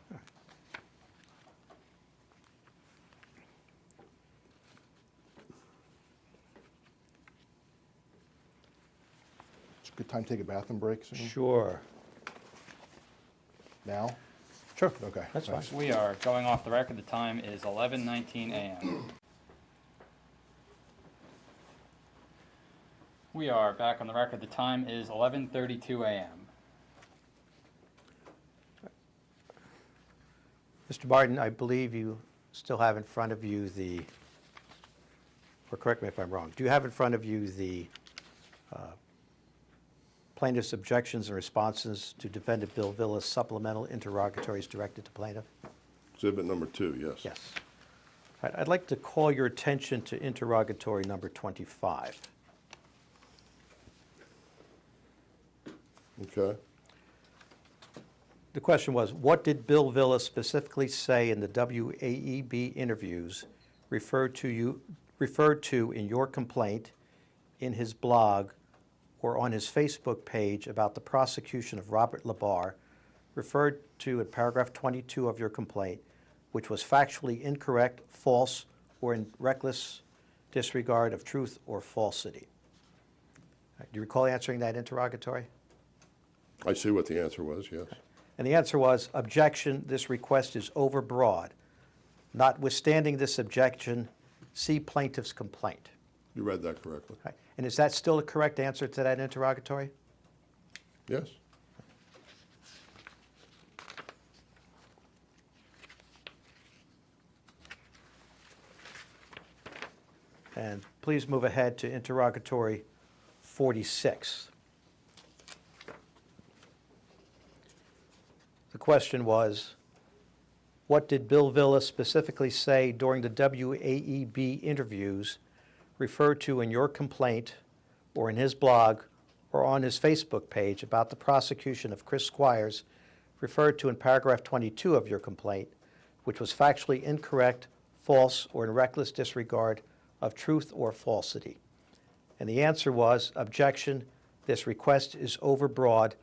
It's a good time to take a bathroom break soon? Sure. Now? Sure. Okay. That's fine. thanks. We are going off the record. The time is 11:19 a.m. We are back on the record. The time is 11:32 a.m. Mr. Martin, I believe you still have in front of you the, or correct me if I'm wrong, do you have in front of you the plaintiff's objections and responses to defendant Bill Villa's supplemental interrogatories directed to plaintiff? Exhibit number 2, yes. Yes. All right, I'd like to call your attention to interrogatory number 25. Okay. The question was, what did Bill Villa specifically say in the WAEB interviews referred to in your complaint, in his blog, or on his Facebook page about the prosecution of Robert Labar, referred to in paragraph 22 of your complaint, which was factually incorrect, false, or in reckless disregard of truth or falsity? Do you recall answering that interrogatory? I see what the answer was, yes. And the answer was, objection, this request is overbroad. Notwithstanding this objection, see plaintiff's complaint. You read that correctly. Right. And is that still a correct answer to that interrogatory? Yes. And please move ahead to interrogatory 46. The question was, what did Bill Villa specifically say during the WAEB interviews referred to in your complaint or in his blog or on his Facebook page about the prosecution of Chris Squires, referred to in paragraph 22 of your complaint, which was factually incorrect, false, or in reckless disregard of truth or falsity? And the answer was, objection, this request is overbroad.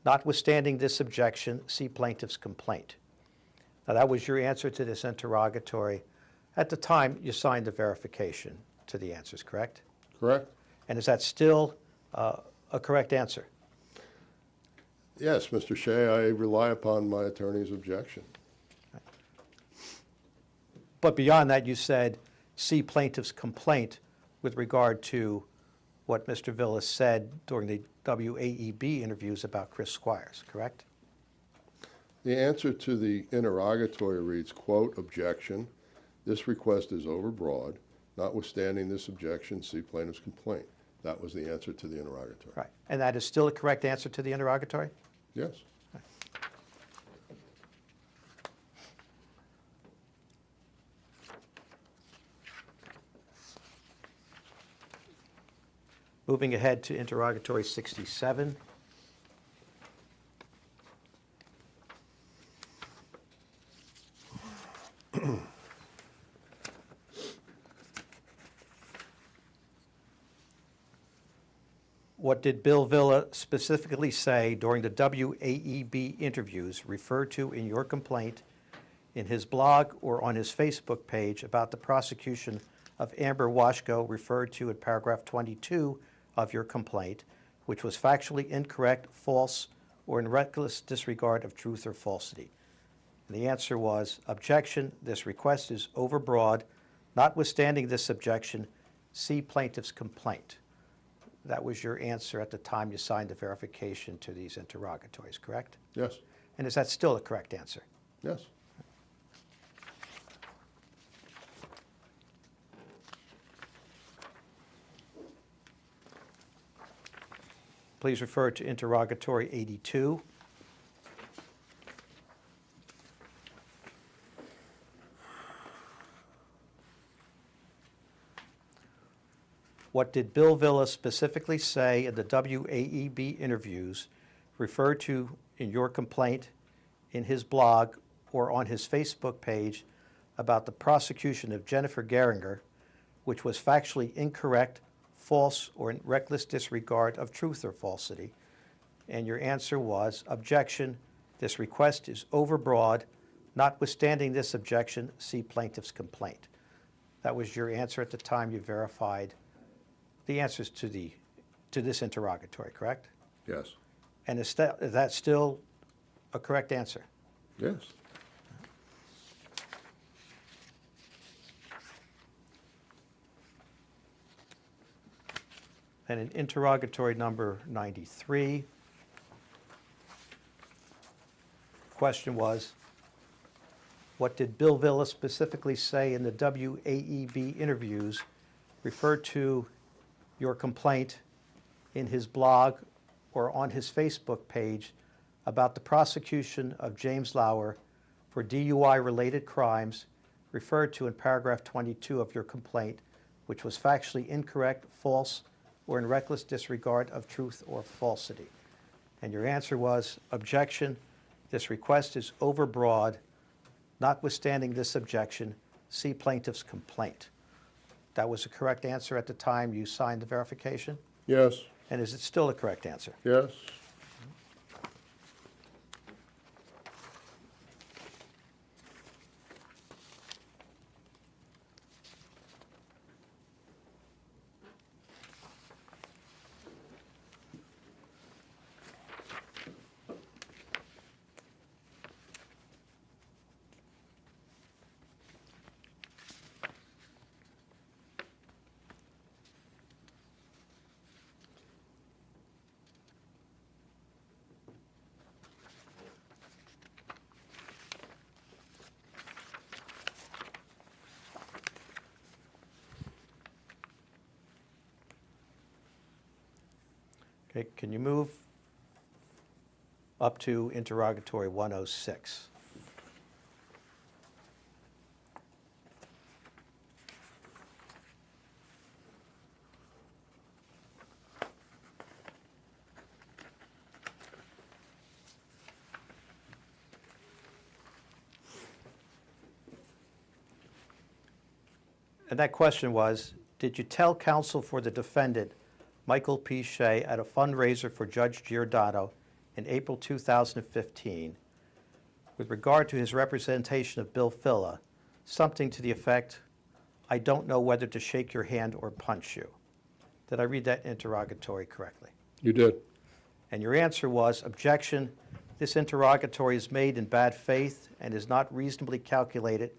Notwithstanding this objection, see plaintiff's complaint. Now, that was your answer to this interrogatory. At the time, you signed the verification to the answers, correct? Correct? And is that still a correct answer? Yes, Mr. Shea, I rely upon my attorney's objection. But beyond that, you said, see plaintiff's complaint with regard to what Mr. Villa said during the WAEB interviews about Chris Squires, correct? The answer to the interrogatory reads, quote, objection, this request is overbroad. Notwithstanding this objection, see plaintiff's complaint. That was the answer to the interrogatory. Right. And that is still a correct answer to the interrogatory? Yes. Moving ahead to interrogatory 67. What did Bill Villa specifically say during the WAEB interviews referred to in your complaint, in his blog, or on his Facebook page about the prosecution of Amber Washko, referred to in paragraph 22 of your complaint, which was factually incorrect, false, or in reckless disregard of truth or falsity? And the answer was, objection, this request is overbroad. Notwithstanding this objection, see plaintiff's complaint. That was your answer at the time you signed the verification to these interrogatories, correct? Yes. And is that still a correct answer? Yes. Please refer to interrogatory 82. What did Bill Villa specifically say in the WAEB interviews referred to in your complaint, in his blog, or on his Facebook page about the prosecution of Jennifer Geringer, which was factually incorrect, false, or in reckless disregard of truth or falsity? And your answer was, objection, this request is overbroad. Notwithstanding this objection, see plaintiff's complaint. That was your answer at the time you verified the answers to this interrogatory, correct? Yes. And is that still a correct answer? Yes. And in interrogatory number 93, question was, what did Bill Villa specifically say in the WAEB interviews referred to your complaint in his blog or on his Facebook page about the prosecution of James Lauer for DUI-related crimes referred to in paragraph 22 of your complaint, which was factually incorrect, false, or in reckless disregard of truth or falsity? And your answer was, objection, this request is overbroad. Notwithstanding this objection, see plaintiff's complaint. That was a correct answer at the time you signed the verification? Yes. And is it still a correct answer? Yes. Okay, can you move up to interrogatory 106? And that question was, did you tell counsel for the defendant, Michael P. Shea, at a fundraiser for Judge Giordano in April 2015, with regard to his representation of Bill Villa, something to the effect, I don't know whether to shake your hand or punch you? Did I read that interrogatory correctly? You did. And your answer was, objection, this interrogatory is made in bad faith and is not reasonably calculated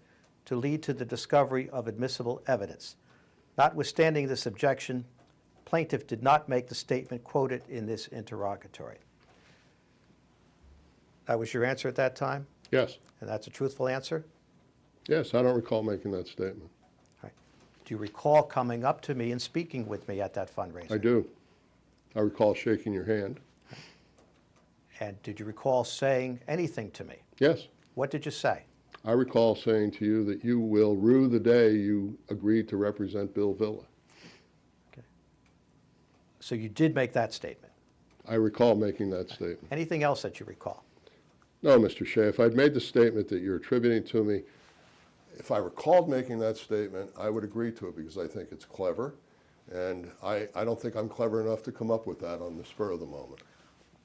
to lead to the discovery of admissible evidence. Notwithstanding this objection, plaintiff did not make the statement quoted in this interrogatory. That was your answer at that time? Yes. And that's a truthful answer? Yes, I don't recall making that statement. All right. Do you recall coming up to me and speaking with me at that fundraiser? I do. I recall shaking your hand. And did you recall saying anything to me? Yes. What did you say? I recall saying to you that you will rue the day you agreed to represent Bill Villa. Okay. So you did make that statement. I recall making that statement. Anything else that you recall? No, Mr. Shea, if I'd made the statement that you're attributing to me, if I recalled making that statement, I would agree to it because I think it's clever. And I don't think I'm clever enough to come up with that on the spur of the moment.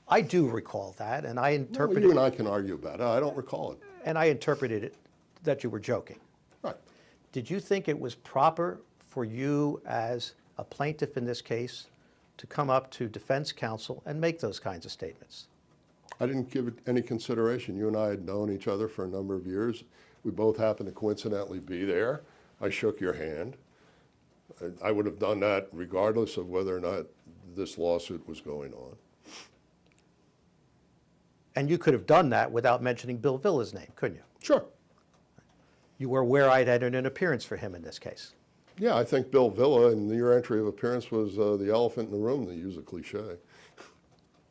I do recall that, and I Well, interpreted you and I can argue about it. I don't recall it. and I interpreted it that you were joking. Right. Did you think it was proper for you as a plaintiff in this case to come up to defense counsel and make those kinds of statements? I didn't give it any consideration. You and I had known each other for a number of years. We both happened to coincidentally be there. I shook your hand. I would have done that regardless of whether or not this lawsuit was going on. And you could have done that without mentioning Bill Villa's name, couldn't you? Sure. You were aware I'd entered an appearance for him in this case. Yeah, I think Bill Villa and your entry of appearance was the elephant in the room, to use a cliche.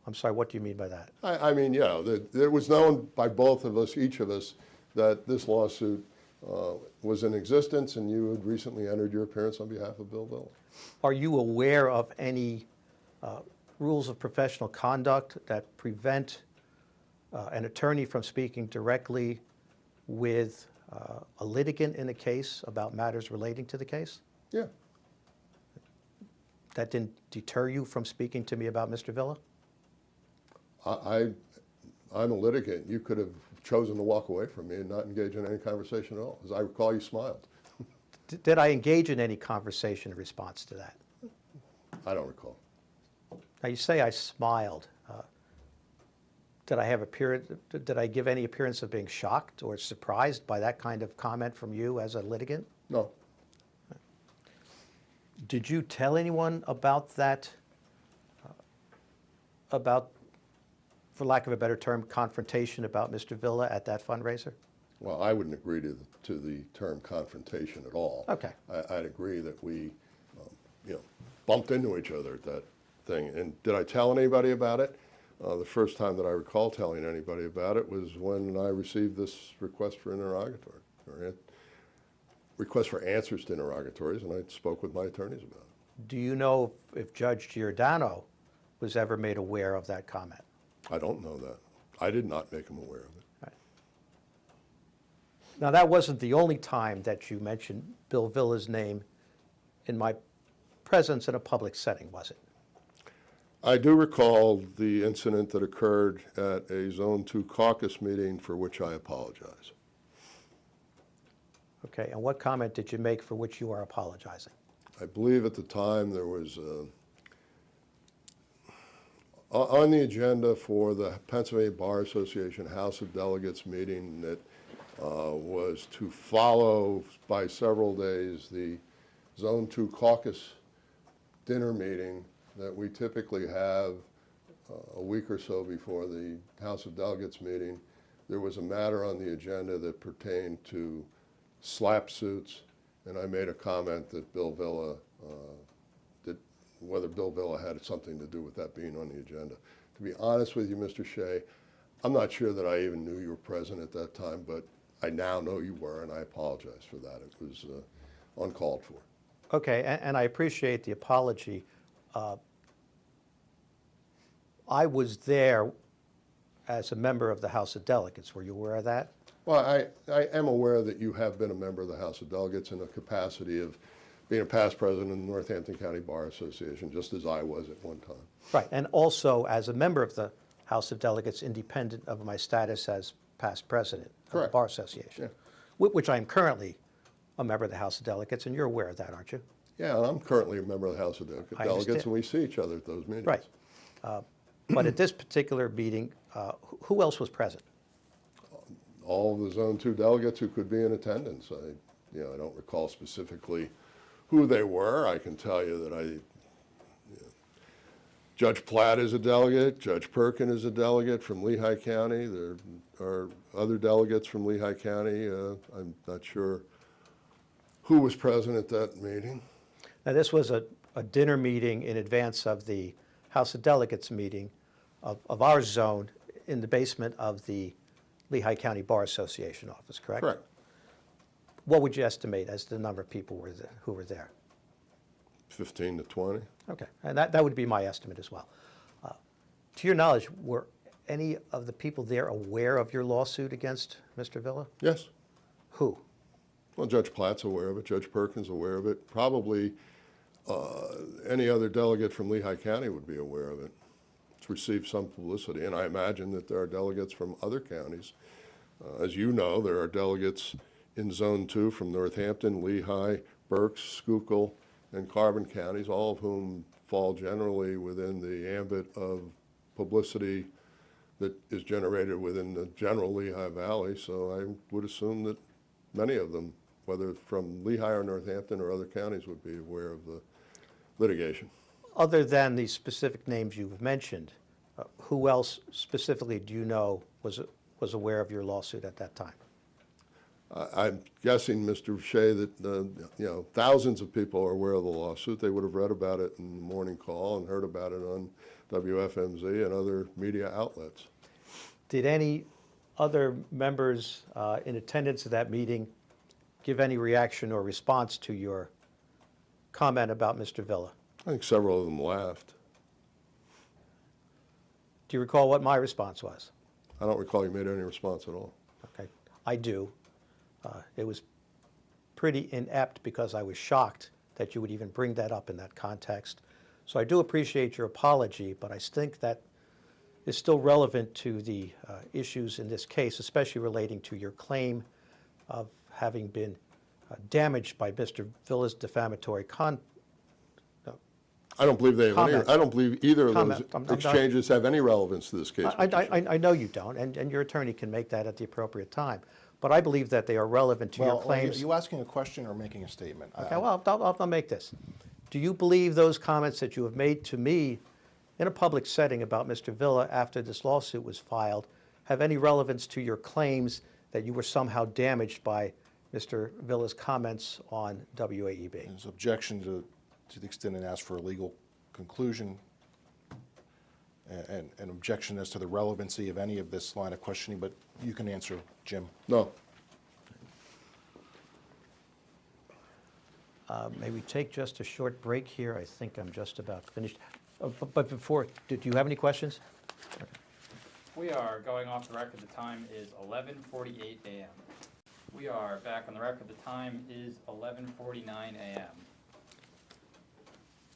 I'm sorry, what do you mean by that? I mean, yeah, it was known by both of us, each of us, that this lawsuit was in existence, and you had recently entered your appearance on behalf of Bill Villa. Are you aware of any rules of professional conduct that prevent an attorney from speaking directly with a litigant in a case about matters relating to the case? Yeah. That didn't deter you from speaking to me about Mr. Villa? I'm a litigant. You could have chosen to walk away from me and not engage in any conversation at all. As I recall, you smiled. Did I engage in any conversation in response to that? I don't recall. Now, you say I smiled. Did I give any appearance of being shocked or surprised by that kind of comment from you as a litigant? No. Did you tell anyone about that, about, for lack of a better term, confrontation about Mr. Villa at that fundraiser? Well, I wouldn't agree to the term confrontation at all. Okay. I'd agree that we, bumped into each other at that thing. And did I tell anybody about it? The first time that I recall telling anybody about it was when I received this request for interrogatory, or request for answers to interrogatories, and I spoke with my attorneys about it. Do you know if Judge Giordano was ever made aware of that comment? I don't know that. I did not make him aware of it. Right. Now, that wasn't the only time that you mentioned Bill Villa's name in my presence in a public setting, was it? I do recall the incident that occurred at a Zone 2 caucus meeting, for which I apologize. Okay, and what comment did you make for which you are apologizing? I believe at the time there was on the agenda for the Pennsylvania Bar Association House of Delegates meeting that was to follow by several days the Zone 2 caucus dinner meeting that we typically have a week or so before the House of Delegates meeting. There was a matter on the agenda that pertained to SLAPP suits, and I made a comment that Bill Villa, whether Bill Villa had something to do with that being on the agenda. To be honest with you, Mr. Shea, I'm not sure that I even knew you were present at that time, but I now know you were, and I apologize for that. It was uncalled for. Okay, and I appreciate the apology. I was there as a member of the House of Delegates. Were you aware of that? Well, I am aware that you have been a member of the House of Delegates in the capacity of being a past president of the Northampton County Bar Association, just as I was at one time. Right, and also as a member of the House of Delegates, independent of my status as past president of the Correct. Bar Association, Yeah. which I am currently a member of the House of Delegates, and you're aware of that, aren't you? Yeah, and I'm currently a member of the House of Delegates, understand. and we see each other at those meetings. Right. But at this particular meeting, who else was present? All of the Zone 2 delegates who could be in attendance. I don't recall specifically who they were. I can tell you that Judge Platt is a delegate, Judge Perkin is a delegate from Lehigh County. There are other delegates from Lehigh County. I'm not sure who was present at that meeting. Now, this was a dinner meeting in advance of the House of Delegates meeting of our zone in the basement of the Lehigh County Bar Association office, correct? Correct. What would you estimate as the number of people who were there? 15 to 20. Okay, and that would be my estimate as well. To your knowledge, were any of the people there aware of your lawsuit against Mr. Villa? Yes. Who? Well, Judge Platt's aware of it. Judge Perkins aware of it. Probably any other delegate from Lehigh County would be aware of it. It's received some publicity, and I imagine that there are delegates from other counties. As you know, there are delegates in Zone 2 from Northampton, Lehigh, Berks, Schuylkill, and Carbon counties, all of whom fall generally within the ambit of publicity that is generated within the general Lehigh Valley. So I would assume that many of them, whether from Lehigh or Northampton or other counties, would be aware of the litigation. Other than the specific names you've mentioned, who else specifically do you know was aware of your lawsuit at that time? I'm guessing, Mr. Shea, that thousands of people are aware of the lawsuit. They would have read about it in the morning call and heard about it on WFMZ and other media outlets. Did any other members in attendance at that meeting give any reaction or response to your comment about Mr. Villa? I think several of them laughed. Do you recall what my response was? I don't recall you made any response at all. Okay, I do. It was pretty inept because I was shocked that you would even bring that up in that context. So I do appreciate your apology, but I think that is still relevant to the issues in this case, especially relating to your claim of having been damaged by Mr. Villa's defamatory I don't believe they have any, Comment. I don't believe either of those Comment. I'm not- exchanges have any relevance to this case. Mr. Shea. I know you don't, and your attorney can make that at the appropriate time. But I believe that they are relevant to your Well, are claims. you asking a question or making a statement? Okay, well, I'll make this. Do you believe those comments that you have made to me in a public setting about Mr. Villa after this lawsuit was filed have any relevance to your claims that you were somehow damaged by Mr. Villa's comments on WAEB? There's objection to the extent it asks for a legal conclusion, and an objection as to the relevancy of any of this line of questioning, but you can answer, Jim. No. May we take just a short break here? I think I'm just about finished. But before, do you have any questions? We are going off the record. The time is 11:48 a.m. We are back on the record. The time is 11:49 a.m.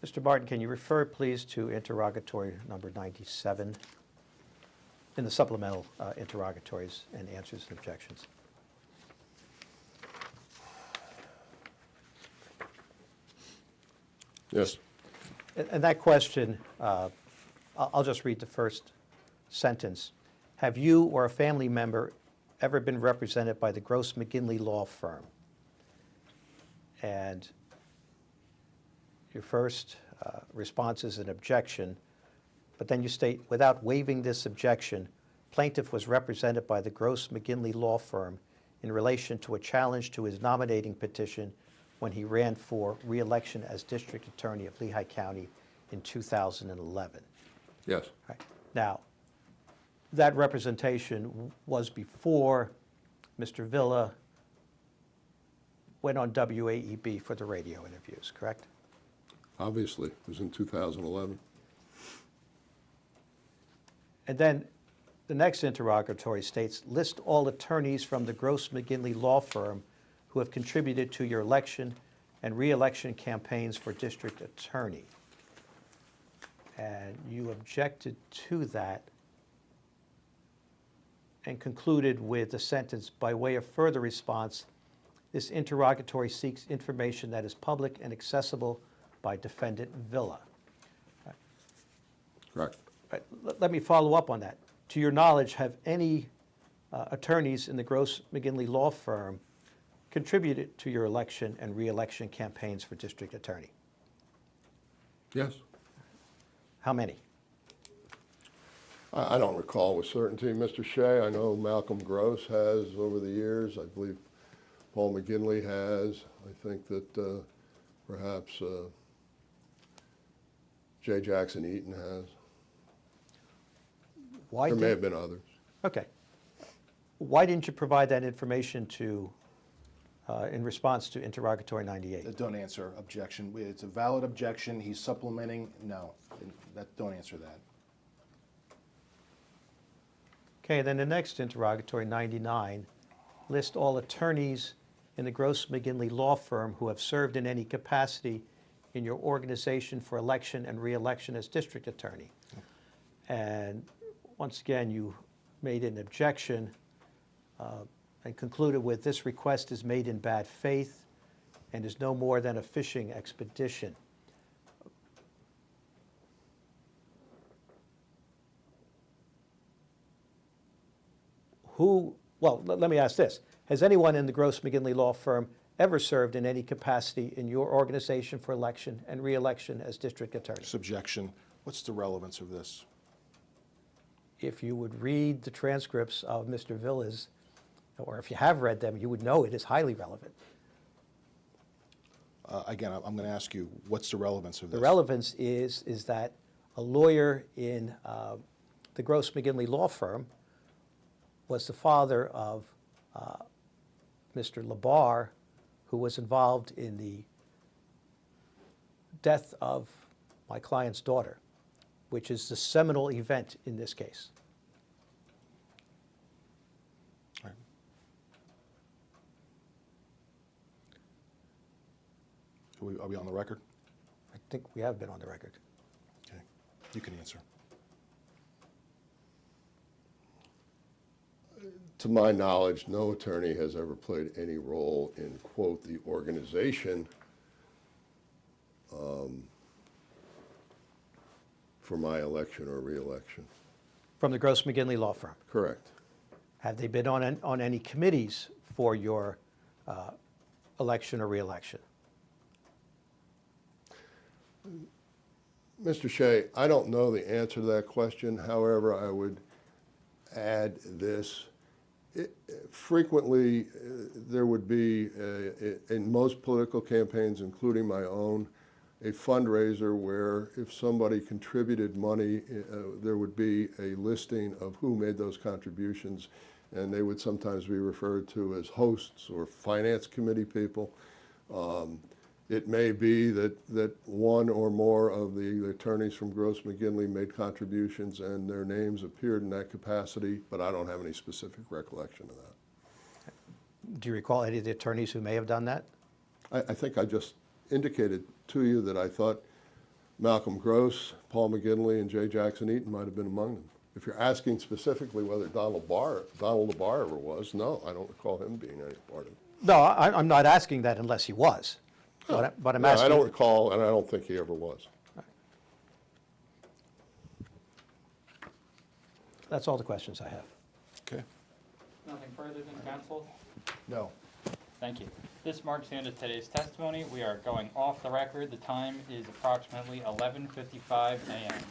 Mr. Barton, can you refer, please, to interrogatory number 97 in the supplemental interrogatories and answers and objections? Yes. And that question, I'll just read the first sentence. Have you or a family member ever been represented by the Gross McGinley Law Firm? And your first response is an objection, but then you state, without waiving this objection, plaintiff was represented by the Gross McGinley Law Firm in relation to a challenge to his nominating petition when he ran for re-election as district attorney of Lehigh County in 2011. Yes. Right. Now, that representation was before Mr. Villa went on WAEB for the radio interviews, correct? Obviously, it was in 2011. And then the next interrogatory states, list all attorneys from the Gross McGinley Law Firm who have contributed to your election and re-election campaigns for district attorney. And you objected to that and concluded with the sentence, by way of further response, this interrogatory seeks information that is public and accessible by defendant Villa. Correct. Right, let me follow up on that. To your knowledge, have any attorneys in the Gross McGinley Law Firm contributed to your election and re-election campaigns for district attorney? Yes. How many? I don't recall with certainty, Mr. Shea. I know Malcolm Gross has over the years. I believe Paul McGinley has. I think that perhaps J. Jackson Eaton has. Why There may did- have been others. Okay. Why didn't you provide that information to, in response to interrogatory 98? Don't answer, objection. It's a valid objection, he's supplementing, no, don't answer that. Okay, then the next interrogatory, 99, list all attorneys in the Gross McGinley Law Firm who have served in any capacity in your organization for election and re-election as district attorney. And once again, you made an objection and concluded with, this request is made in bad faith and is no more than a fishing expedition. Let me ask this. Has anyone in the Gross McGinley Law Firm ever served in any capacity in your organization for election and re-election as district attorney? Objection. What's the relevance of this? If you would read the transcripts of Mr. Villa's, or if you have read them, you would know it is highly relevant. Again, I'm going to ask you, what's the relevance of this? The relevance is that a lawyer in the Gross McGinley law firm, was the father of Mr. Labar, who was involved in the death of my client's daughter, which is the seminal event in this case. All right. Are we on the record? I think we have been on the record. Okay, you can answer. To my knowledge, no attorney has ever played any role in, quote, the organization for my election or reelection. From the Gross McGinley law firm. Correct. Have they been on any committees for your election or reelection? Mr. Shea, I don't know the answer to that question. However, I would add this. Frequently, there would be, in most political campaigns, including my own, a fundraiser where if somebody contributed money, there would be a listing of who made those contributions, and they would sometimes be referred to as hosts or finance committee people. It may be that one or more of the attorneys from Gross McGinley made contributions and their names appeared in that capacity, but I don't have any specific recollection of that. Do you recall any of the attorneys who may have done that? I think I just indicated to you that I thought Malcolm Gross, Paul McGinley, and J. Jackson Eaton might have been among them. If you're asking specifically whether Donald Labar ever was, no, I don't recall him being any part of it. No, I'm not asking that unless he was. But I'm No, asking. I don't recall, and I don't think he ever was. That's all the questions I have. Okay. Nothing further than counsel? No. Thank you. This marks the end of today's testimony. We are going off the record. The time is approximately 11:55 a.m.